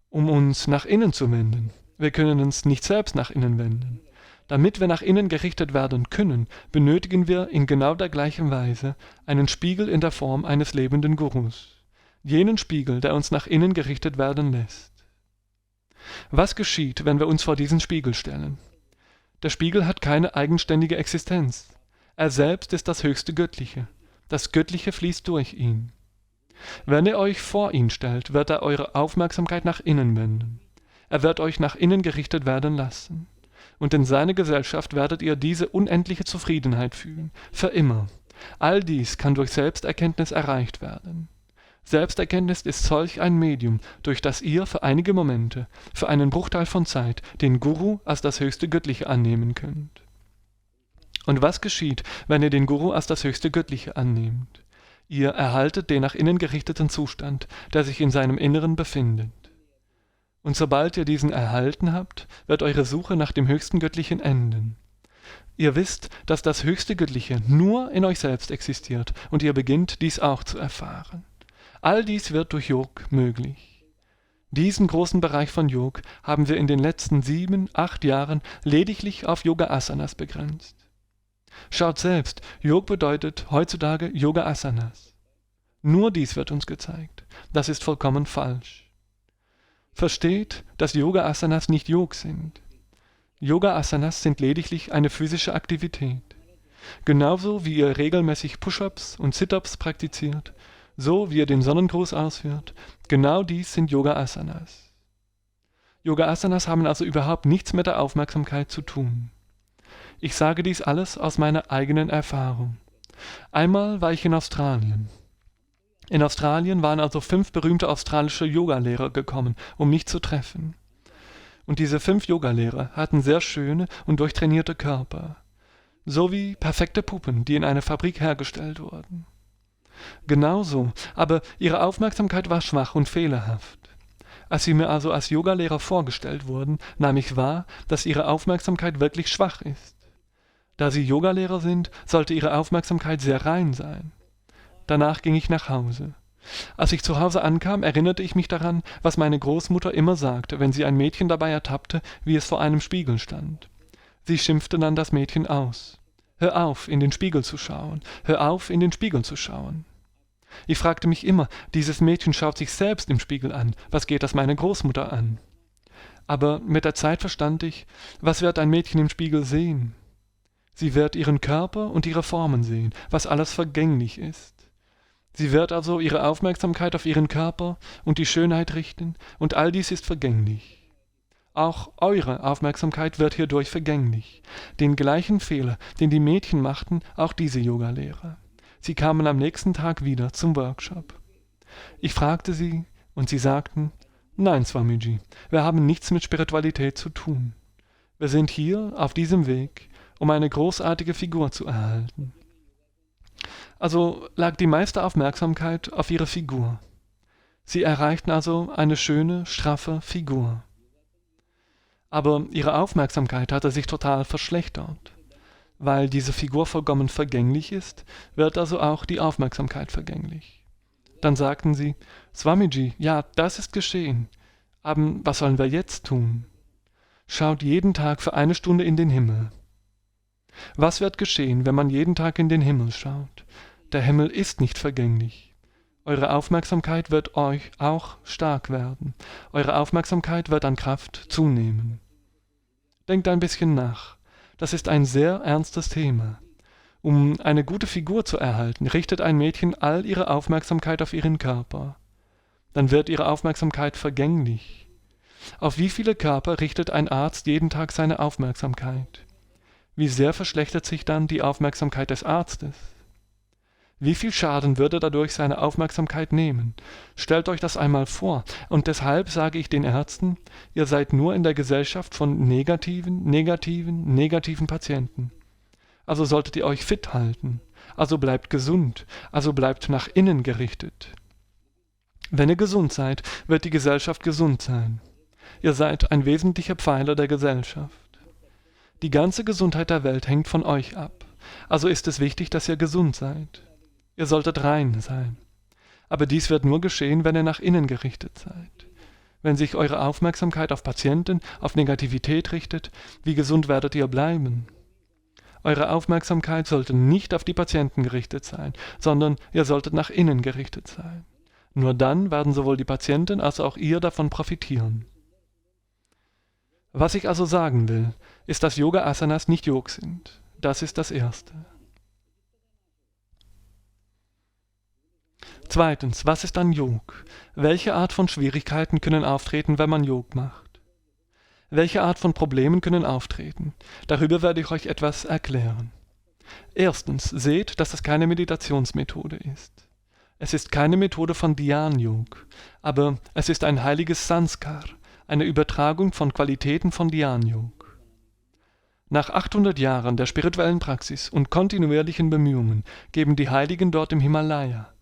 Um uns nach innen zu wenden, wir können uns nicht selbst nach innen wenden. Damit wir nach innen gerichtet werden können, benötigen wir in genau der gleichen Weise einen Spiegel in der Form eines lebenden Gurus. Jenen Spiegel, der uns nach innen gerichtet werden lässt. Was geschieht, wenn wir uns vor diesen Spiegel stellen? Der Spiegel hat keine eigenständige Existenz. Er selbst ist das höchste Göttliche. Das Göttliche fließt durch ihn. Wenn ihr euch vor ihn stellt, wird er eure Aufmerksamkeit nach innen wenden. Er wird euch nach innen gerichtet werden lassen. Und in seiner Gesellschaft werdet ihr diese unendliche Zufriedenheit fühlen. Für immer. All dies kann durch Selbsterkenntnis erreicht werden. Selbsterkenntnis ist solch ein Medium, durch das ihr für einige Momente, für einen Bruchteil von Zeit, den Guru als das höchste Göttliche annehmen könnt. Und was geschieht, wenn ihr den Guru als das höchste Göttliche annehmt? Ihr erhaltet den nach innen gerichteten Zustand, der sich in seinem Inneren befindet. Und sobald ihr diesen erhalten habt, wird eure Suche nach dem höchsten Göttlichen enden. Ihr wisst, dass das höchste Göttliche nur in euch selbst existiert und ihr beginnt dies auch zu erfahren. All dies wird durch Yog möglich. Diesen großen Bereich von Yog haben wir in den letzten 7, 8 Jahren lediglich auf Yoga Asanas begrenzt. Schaut selbst, Yog bedeutet heutzutage Yoga Asanas. Nur dies wird uns gezeigt. Das ist vollkommen falsch. Versteht, dass Yoga Asanas nicht Yog sind. Yoga Asanas sind lediglich eine physische Aktivität. Genauso wie ihr regelmäßig Push-ups und Sit-ups praktiziert, so wie ihr den Sonnengruß ausführt, genau dies sind Yoga Asanas. Yoga Asanas haben also überhaupt nichts mit der Aufmerksamkeit zu tun. Ich sage dies alles aus meiner eigenen Erfahrung. Einmal war ich in Australien. In Australien waren also 5 berühmte australische Yogalehrer gekommen, um mich zu treffen. Und diese 5 Yogalehrer hatten sehr schöne und durchtrainierte Körper, sowie perfekte Puppen, die in einer Fabrik hergestellt wurden. Genauso, aber ihre Aufmerksamkeit war schwach und fehlerhaft. Als sie mir also als Yogalehrer vorgestellt wurden, nahm ich wahr, dass ihre Aufmerksamkeit wirklich schwach ist. Da sie Yogalehrer sind, sollte ihre Aufmerksamkeit sehr rein sein. Danach ging ich nach Hause. Als ich zu Hause ankam, erinnerte ich mich daran, was meine Großmutter immer sagte, wenn sie ein Mädchen dabei ertappte, wie es vor einem Spiegel stand. Sie schimpfte dann das Mädchen aus. Hör auf, in den Spiegel zu schauen. Hör auf, in den Spiegel zu schauen. Ich fragte mich immer, dieses Mädchen schaut sich selbst im Spiegel an. Was geht das meine Großmutter an? Aber mit der Zeit verstand ich, was wird ein Mädchen im Spiegel sehen? Sie wird ihren Körper und ihre Formen sehen, was alles vergänglich ist. Sie wird also ihre Aufmerksamkeit auf ihren Körper und die Schönheit richten, und all dies ist vergänglich. Auch eure Aufmerksamkeit wird hierdurch vergänglich. Den gleichen Fehler, den die Mädchen machten, auch diese Yogalehrer. Sie kamen am nächsten Tag wieder zum Workshop. Ich fragte sie, und sie sagten, nein, Swamiji, wir haben nichts mit Spiritualität zu tun. Wir sind hier auf diesem Weg, um eine großartige Figur zu erhalten. Also lag die meiste Aufmerksamkeit auf ihre Figur. Sie erreichten also eine schöne, straffe Figur. Aber ihre Aufmerksamkeit hatte sich total verschlechtert. Weil diese Figur vollkommen vergänglich ist, wird also auch die Aufmerksamkeit vergänglich. Dann sagten sie, Swamiji, ja, das ist geschehen. Aber was sollen wir jetzt tun? Schaut jeden Tag für 1 Stunde in den Himmel. Was wird geschehen, wenn man jeden Tag in den Himmel schaut? Der Himmel ist nicht vergänglich. Eure Aufmerksamkeit wird euch auch stark werden. Eure Aufmerksamkeit wird an Kraft zunehmen. Denkt ein bisschen nach. Das ist ein sehr ernstes Thema. Um eine gute Figur zu erhalten, richtet ein Mädchen all ihre Aufmerksamkeit auf ihren Körper. Dann wird ihre Aufmerksamkeit vergänglich. Auf wie viele Körper richtet ein Arzt jeden Tag seine Aufmerksamkeit? Wie sehr verschlechtert sich dann die Aufmerksamkeit des Arztes? Wie viel Schaden würde dadurch seine Aufmerksamkeit nehmen? Stellt euch das einmal vor. Und deshalb sage ich den Ärzten, ihr seid nur in der Gesellschaft von negativen Patienten. Also solltet ihr euch fit halten. Also bleibt gesund. Also bleibt nach innen gerichtet. Wenn ihr gesund seid, wird die Gesellschaft gesund sein. Ihr seid ein wesentlicher Pfeiler der Gesellschaft. Die ganze Gesundheit der Welt hängt von euch ab. Also ist es wichtig, dass ihr gesund seid. Ihr solltet rein sein. Aber dies wird nur geschehen, wenn ihr nach innen gerichtet seid. Wenn sich eure Aufmerksamkeit auf Patienten, auf Negativität richtet, wie gesund werdet ihr bleiben? Eure Aufmerksamkeit sollte nicht auf die Patienten gerichtet sein, sondern ihr solltet nach innen gerichtet sein. Nur dann werden sowohl die Patienten als auch ihr davon profitieren. Was ich also sagen will, ist, dass Yoga-Asanas nicht Yog sind. Das ist das Erste. Zweitens, was ist dann Yog? Welche Art von Schwierigkeiten können auftreten, wenn man Yog macht? Welche Art von Problemen können auftreten? Darüber werde ich euch etwas erklären. Erstens, seht, dass es keine Meditationsmethode ist. Es ist keine Methode von Dhyan-Yog, aber es ist ein heiliges Sanskar, eine Übertragung von Qualitäten von Dhyan-Yog. Nach 800 Jahren der spirituellen Praxis und kontinuierlichen Bemühungen geben die Heiligen dort im Himalaya.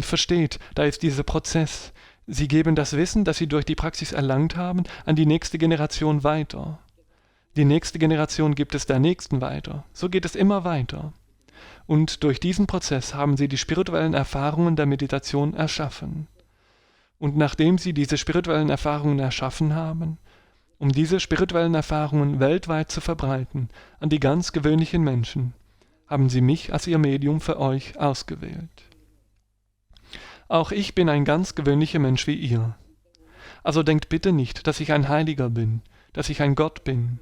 Versteht, da ist dieser Prozess. Sie geben das Wissen, das Sie durch die Praxis erlangt haben, an die nächste Generation weiter. Die nächste Generation gibt es der nächsten weiter. So geht es immer weiter. Und durch diesen Prozess haben Sie die spirituellen Erfahrungen der Meditation erschaffen. Und nachdem Sie diese spirituellen Erfahrungen erschaffen haben, um diese spirituellen Erfahrungen weltweit zu verbreiten, an die ganz gewöhnlichen Menschen, haben Sie mich als Ihr Medium für euch ausgewählt. Auch ich bin ein ganz gewöhnlicher Mensch wie ihr. Also denkt bitte nicht, dass ich ein Heiliger bin, dass ich ein Gott bin.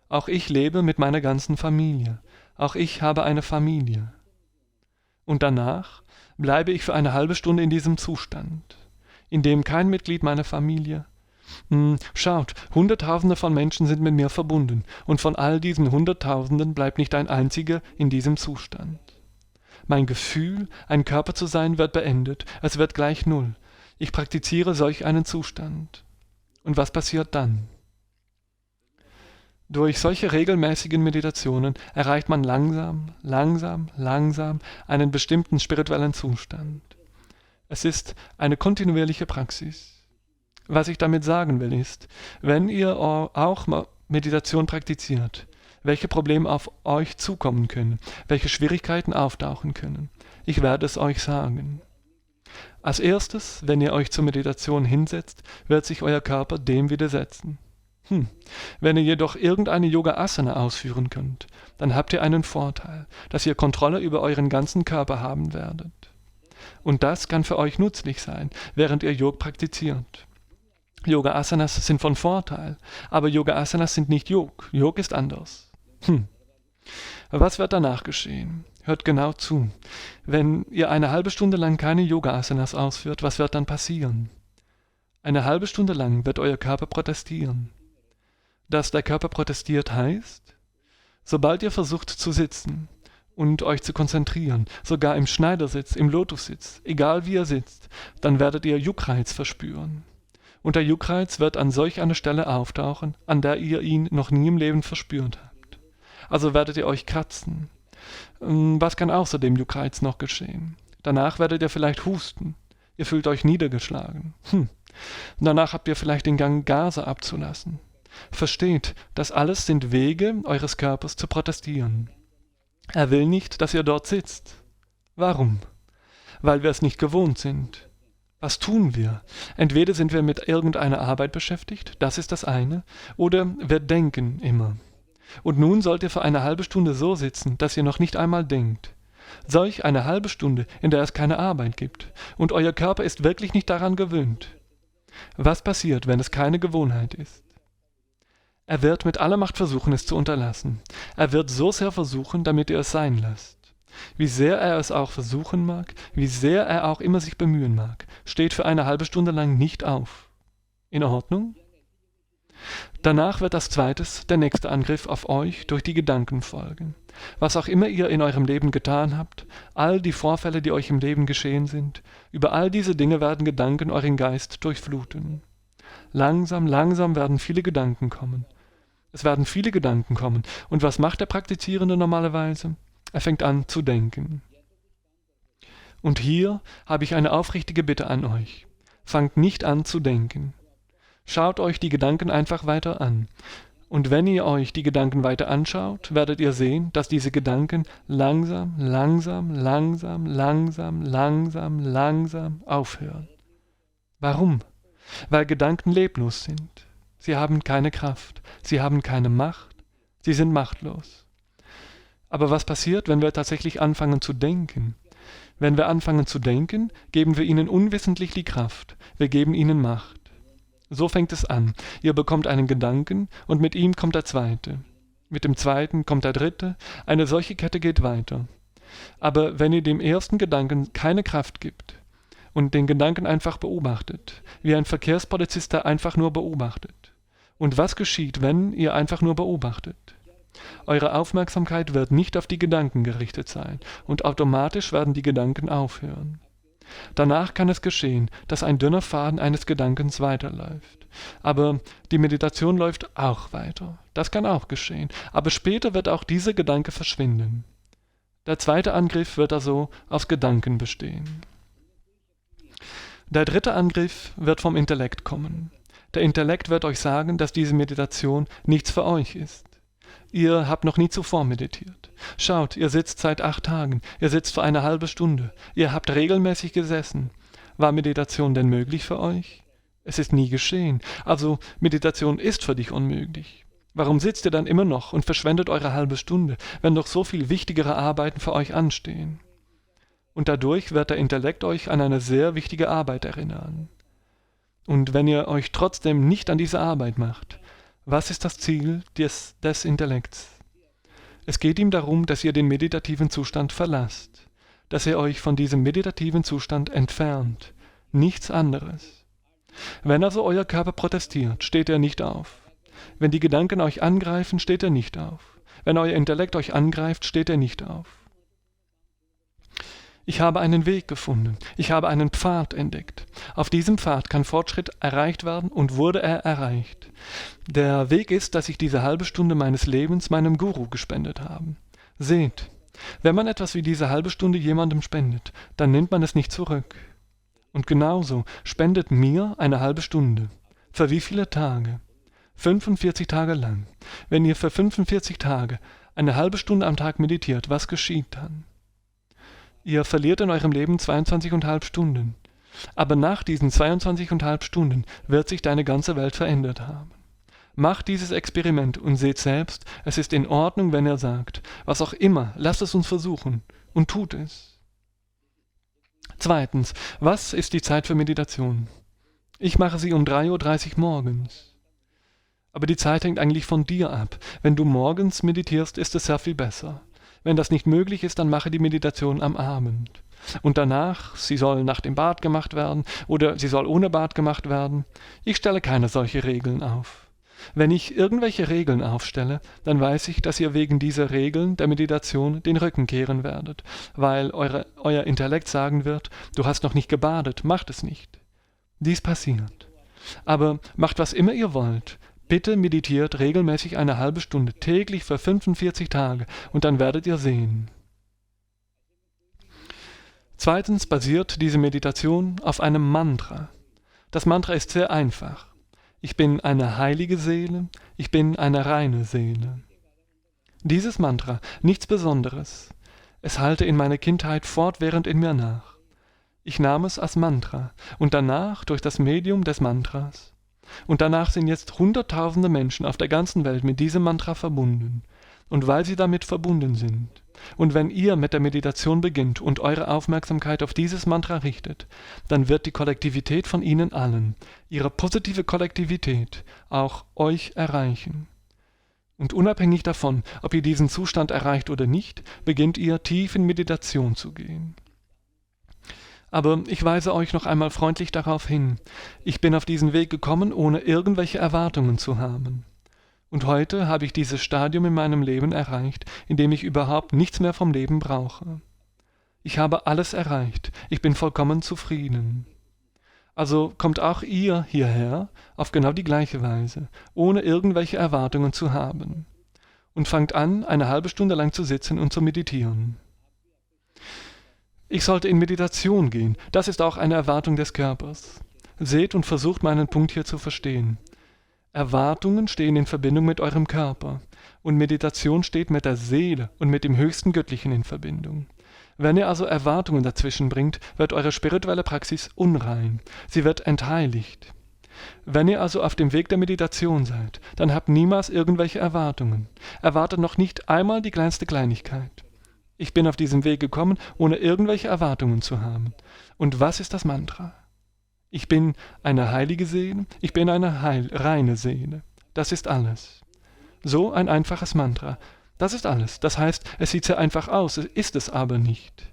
Auch ich lebe mit meiner ganzen Familie. Auch ich habe eine Familie. Und danach bleibe ich für eine halbe Stunde in diesem Zustand, in dem kein Mitglied meiner Familie. Schaut, Hunderttausende von Menschen sind mit mir verbunden, und von all diesen Hunderttausenden bleibt nicht ein einziger in diesem Zustand. Mein Gefühl, ein Körper zu sein, wird beendet, es wird gleich null. Ich praktiziere solch einen Zustand. Und was passiert dann? Durch solche regelmäßigen Meditationen erreicht man langsam einen bestimmten spirituellen Zustand. Es ist eine kontinuierliche Praxis. Was ich damit sagen will ist, wenn ihr auch Meditation praktiziert, welche Probleme auf euch zukommen können, welche Schwierigkeiten auftauchen können, ich werde es euch sagen. Als erstes, wenn ihr euch zur Meditation hinsetzt, wird sich euer Körper dem widersetzen. Wenn ihr jedoch irgendeine Yoga-Asana ausführen könnt, dann habt ihr einen Vorteil, dass ihr Kontrolle über euren ganzen Körper haben werdet. Und das kann für euch nützlich sein, während ihr Yoga praktiziert. Yoga-Asanas sind von Vorteil, aber Yoga-Asanas sind nicht Yoga. Yoga ist anders. Was wird danach geschehen? Hört genau zu. Wenn ihr eine halbe Stunde lang keine Yoga-Asanas ausführt, was wird dann passieren? Eine halbe Stunde lang wird euer Körper protestieren. Dass der Körper protestiert heißt, sobald ihr versucht zu sitzen und euch zu konzentrieren, sogar im Schneidersitz, im Lotussitz, egal wie ihr sitzt, dann werdet ihr Juckreiz verspüren. Und der Juckreiz wird an solch einer Stelle auftauchen, an der ihr ihn noch nie im Leben verspürt habt. Also werdet ihr euch kratzen. Was kann außer dem Juckreiz noch geschehen? Danach werdet ihr vielleicht husten. Ihr fühlt euch niedergeschlagen. Danach habt ihr vielleicht den Gang, Gase abzulassen. Versteht, das alles sind Wege eures Körpers zu protestieren. Er will nicht, dass ihr dort sitzt. Warum? Weil wir es nicht gewohnt sind. Was tun wir? Entweder sind wir mit irgendeiner Arbeit beschäftigt, das ist das eine, oder wir denken immer. Und nun sollt ihr für eine halbe Stunde so sitzen, dass ihr noch nicht einmal denkt. Solch eine halbe Stunde, in der es keine Arbeit gibt, und euer Körper ist wirklich nicht daran gewöhnt. Was passiert, wenn es keine Gewohnheit ist? Er wird mit aller Macht versuchen, es zu unterlassen. Er wird so sehr versuchen, damit ihr es sein lasst. Wie sehr er es auch versuchen mag, wie sehr er auch immer sich bemühen mag, steht für eine halbe Stunde lang nicht auf. In Ordnung? Danach wird als zweites der nächste Angriff auf euch durch die Gedanken folgen. Was auch immer ihr in eurem Leben getan habt, all die Vorfälle, die euch im Leben geschehen sind, über all diese Dinge werden Gedanken euren Geist durchfluten. Langsam werden viele Gedanken kommen. Es werden viele Gedanken kommen. Und was macht der Praktizierende normalerweise? Er fängt an zu denken. Und hier habe ich eine aufrichtige Bitte an euch. Fangt nicht an zu denken. Schaut euch die Gedanken einfach weiter an. Und wenn ihr euch die Gedanken weiter anschaut, werdet ihr sehen, dass diese Gedanken langsam aufhören. Warum? Weil Gedanken leblos sind. Sie haben keine Kraft, sie haben keine Macht, sie sind machtlos. Aber was passiert, wenn wir tatsächlich anfangen zu denken? Wenn wir anfangen zu denken, geben wir ihnen unwissentlich die Kraft, wir geben ihnen Macht. So fängt es an. Ihr bekommt einen Gedanken und mit ihm kommt der zweite. Mit dem zweiten kommt der dritte. Eine solche Kette geht weiter. Aber wenn ihr dem ersten Gedanken keine Kraft gibt und den Gedanken einfach beobachtet, wie ein Verkehrspolizist, der einfach nur beobachtet. Und was geschieht, wenn ihr einfach nur beobachtet? Eure Aufmerksamkeit wird nicht auf die Gedanken gerichtet sein und automatisch werden die Gedanken aufhören. Danach kann es geschehen, dass ein dünner Faden eines Gedankens weiterläuft. Aber die Meditation läuft auch weiter. Das kann auch geschehen. Aber später wird auch dieser Gedanke verschwinden. Der zweite Angriff wird also aus Gedanken bestehen. Der dritte Angriff wird vom Intellekt kommen. Der Intellekt wird euch sagen, dass diese Meditation nichts für euch ist. Ihr habt noch nie zuvor meditiert. Schaut, ihr sitzt seit 8 Tagen, ihr sitzt für eine halbe Stunde, ihr habt regelmäßig gesessen. War Meditation denn möglich für euch? Es ist nie geschehen, also Meditation ist für dich unmöglich. Warum sitzt ihr dann immer noch und verschwendet eure halbe Stunde, wenn doch so viel wichtigere Arbeiten für euch anstehen? Und dadurch wird der Intellekt euch an eine sehr wichtige Arbeit erinnern. Und wenn ihr euch trotzdem nicht an diese Arbeit macht, was ist das Ziel des Intellekts? Es geht ihm darum, dass ihr den meditativen Zustand verlasst, dass ihr euch von diesem meditativen Zustand entfernt, nichts anderes. Wenn also euer Körper protestiert, steht er nicht auf. Wenn die Gedanken euch angreifen, steht er nicht auf. Wenn euer Intellekt euch angreift, steht er nicht auf. Ich habe einen Weg gefunden. Ich habe einen Pfad entdeckt. Auf diesem Pfad kann Fortschritt erreicht werden und wurde er erreicht. Der Weg ist, dass ich diese halbe Stunde meines Lebens meinem Guru gespendet habe. Seht, wenn man etwas wie diese halbe Stunde jemandem spendet, dann nimmt man es nicht zurück. Und genauso spendet mir eine halbe Stunde. Für wie viele Tage? 45 Tage lang. Wenn ihr für 45 Tage eine halbe Stunde am Tag meditiert, was geschieht dann? Ihr verliert in eurem Leben 22,5 Stunden. Aber nach diesen 22,5 Stunden wird sich deine ganze Welt verändert haben. Macht dieses Experiment und seht selbst, es ist in Ordnung, wenn er sagt, was auch immer, lasst es uns versuchen und tut es. Zweitens, was ist die Zeit für Meditation? Ich mache sie um 3:30 Uhr morgens. Aber die Zeit hängt eigentlich von dir ab. Wenn du morgens meditierst, ist es sehr viel besser. Wenn das nicht möglich ist, dann mache die Meditation am Abend. Und danach, sie soll nach dem Bad gemacht werden oder sie soll ohne Bad gemacht werden. Ich stelle keine solche Regeln auf. Wenn ich irgendwelche Regeln aufstelle, dann weiß ich, dass ihr wegen dieser Regeln der Meditation den Rücken kehren werdet, weil euer Intellekt sagen wird, du hast noch nicht gebadet, macht es nicht. Dies passiert. Aber macht was immer ihr wollt. Bitte meditiert regelmäßig eine halbe Stunde täglich für 45 Tage und dann werdet ihr sehen. Zweitens basiert diese Meditation auf einem Mantra. Das Mantra ist sehr einfach. Ich bin eine heilige Seele, ich bin eine reine Seele. Dieses Mantra, nichts Besonderes. Es hallte in meiner Kindheit fortwährend in mir nach. Ich nahm es als Mantra und danach durch das Medium des Mantras. Und danach sind jetzt Hunderttausende Menschen auf der ganzen Welt mit diesem Mantra verbunden. Und weil sie damit verbunden sind, und wenn ihr mit der Meditation beginnt und eure Aufmerksamkeit auf dieses Mantra richtet, dann wird die Kollektivität von ihnen allen, ihre positive Kollektivität, auch euch erreichen. Und unabhängig davon, ob ihr diesen Zustand erreicht oder nicht, beginnt ihr tief in Meditation zu gehen. Aber ich weise euch noch einmal freundlich darauf hin, ich bin auf diesen Weg gekommen, ohne irgendwelche Erwartungen zu haben. Und heute habe ich dieses Stadium in meinem Leben erreicht, in dem ich überhaupt nichts mehr vom Leben brauche. Ich habe alles erreicht, ich bin vollkommen zufrieden. Also kommt auch ihr hierher auf genau die gleiche Weise, ohne irgendwelche Erwartungen zu haben. Und fangt an, eine halbe Stunde lang zu sitzen und zu meditieren. Ich sollte in Meditation gehen, das ist auch eine Erwartung des Körpers. Seht und versucht meinen Punkt hier zu verstehen. Erwartungen stehen in Verbindung mit eurem Körper und Meditation steht mit der Seele und mit dem höchsten Göttlichen in Verbindung. Wenn ihr also Erwartungen dazwischen bringt, wird eure spirituelle Praxis unrein, sie wird entheiligt. Wenn ihr also auf dem Weg der Meditation seid, dann habt niemals irgendwelche Erwartungen. Erwartet noch nicht einmal die kleinste Kleinigkeit. Ich bin auf diesem Weg gekommen, ohne irgendwelche Erwartungen zu haben. Und was ist das Mantra? Ich bin eine heilige Seele, ich bin eine reine Seele. Das ist alles. So ein einfaches Mantra. Das ist alles. Das heißt, es sieht sehr einfach aus, ist es aber nicht.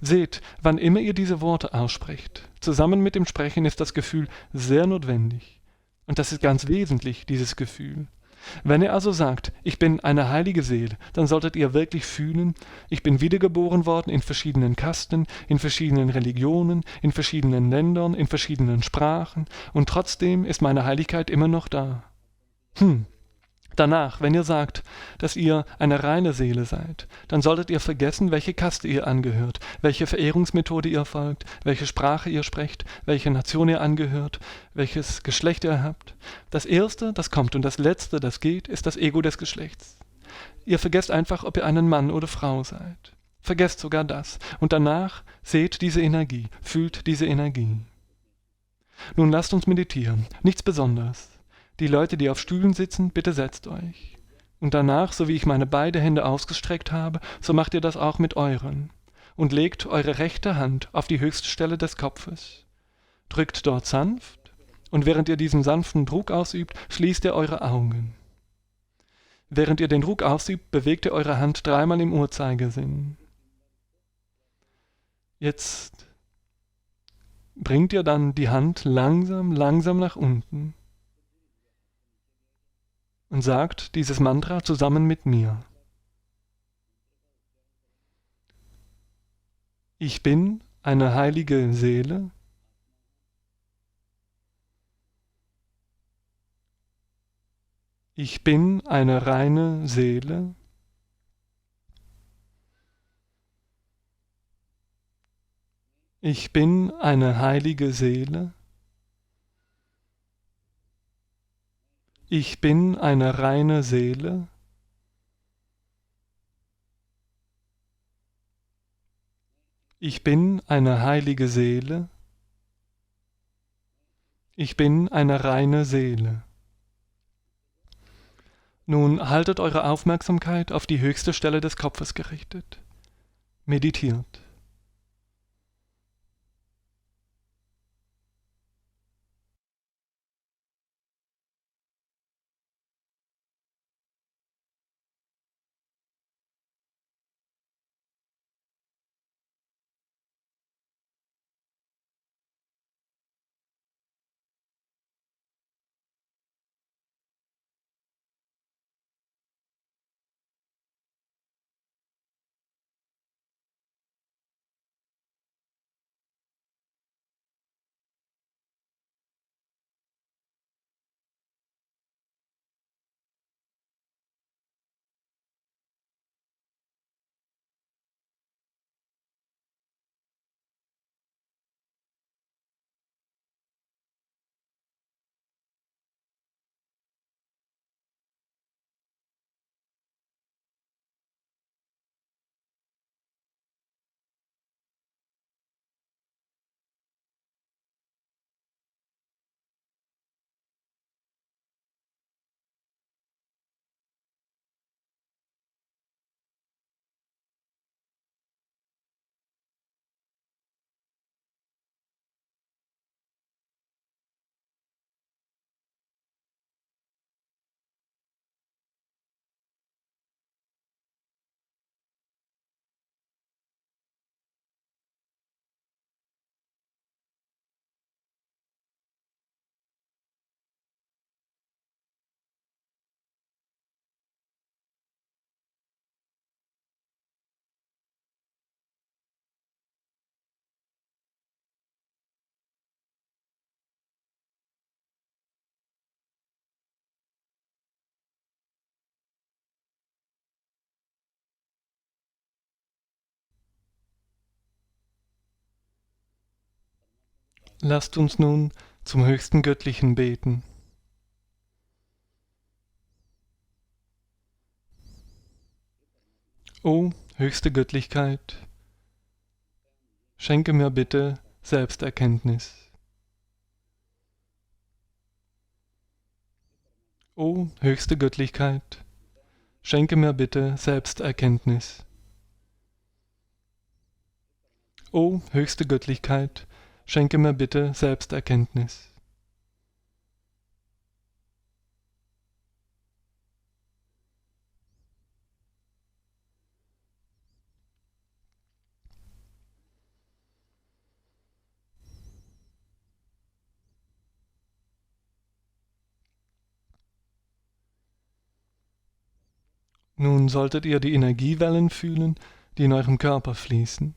Seht, wann immer ihr diese Worte aussprecht, zusammen mit dem Sprechen ist das Gefühl sehr notwendig. Und das ist ganz wesentlich, dieses Gefühl. Wenn ihr also sagt, ich bin eine heilige Seele, dann solltet ihr wirklich fühlen, ich bin wiedergeboren worden in verschiedenen Kasten, in verschiedenen Religionen, in verschiedenen Ländern, in verschiedenen Sprachen und trotzdem ist meine Heiligkeit immer noch da. Danach, wenn ihr sagt, dass ihr eine reine Seele seid, dann solltet ihr vergessen, welche Kaste ihr angehört, welche Verehrungsmethode ihr folgt, welche Sprache ihr sprecht, welche Nation ihr angehört, welches Geschlecht ihr habt. Das Erste, das kommt, und das Letzte, das geht, ist das Ego des Geschlechts. Ihr vergesst einfach, ob ihr einen Mann oder Frau seid. Vergesst sogar das. Und danach seht diese Energie, fühlt diese Energie. Nun lasst uns meditieren. Nichts Besonderes. Die Leute, die auf Stühlen sitzen, bitte setzt euch. Und danach, so wie ich meine beiden Hände ausgestreckt habe, so macht ihr das auch mit euren. Und legt eure rechte Hand auf die höchste Stelle des Kopfes. Drückt dort sanft, und während ihr diesen sanften Druck ausübt, schließt ihr eure Augen. Während ihr den Druck ausübt, bewegt ihr eure Hand 3-mal im Uhrzeigersinn. Jetzt bringt ihr dann die Hand langsam, langsam nach unten und sagt dieses Mantra zusammen mit mir. Ich bin eine heilige Seele. Ich bin eine reine Seele. Ich bin eine heilige Seele. Ich bin eine reine Seele. Ich bin eine heilige Seele. Ich bin eine reine Seele. Nun haltet eure Aufmerksamkeit auf die höchste Stelle des Kopfes gerichtet. Meditiert. Lasst uns nun zum höchsten Göttlichen beten. O höchste Göttlichkeit, schenke mir bitte Selbsterkenntnis. O höchste Göttlichkeit, schenke mir bitte Selbsterkenntnis. O höchste Göttlichkeit, schenke mir bitte Selbsterkenntnis. Nun solltet ihr die Energiewellen fühlen, die in eurem Körper fließen.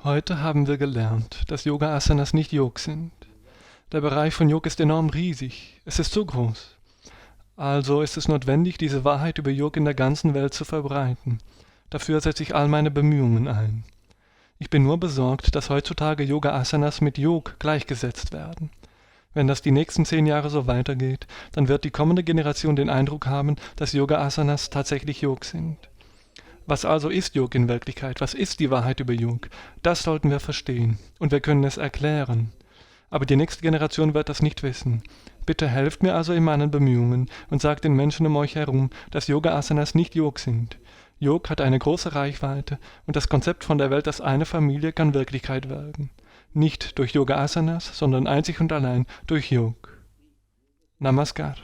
Heute haben wir gelernt, dass Yoga-Asanas nicht Yog sind. Der Bereich von Yog ist enorm riesig, es ist so groß. Also ist es notwendig, diese Wahrheit über Yog in der ganzen Welt zu verbreiten. Dafür setze ich all meine Bemühungen ein. Ich bin nur besorgt, dass heutzutage Yoga-Asanas mit Yog gleichgesetzt werden. Wenn das die nächsten 10 Jahre so weitergeht, dann wird die kommende Generation den Eindruck haben, dass Yoga-Asanas tatsächlich Yog sind. Was also ist Yog in Wirklichkeit? Was ist die Wahrheit über Yog? Das sollten wir verstehen und wir können es erklären. Aber die nächste Generation wird das nicht wissen. Bitte helft mir also in meinen Bemühungen und sagt den Menschen um euch herum, dass Yoga-Asanas nicht Yog sind. Yog hat eine große Reichweite und das Konzept von der Welt als eine Familie kann Wirklichkeit werden. Nicht durch Yoga-Asanas, sondern einzig und allein durch Yog. Namaskar.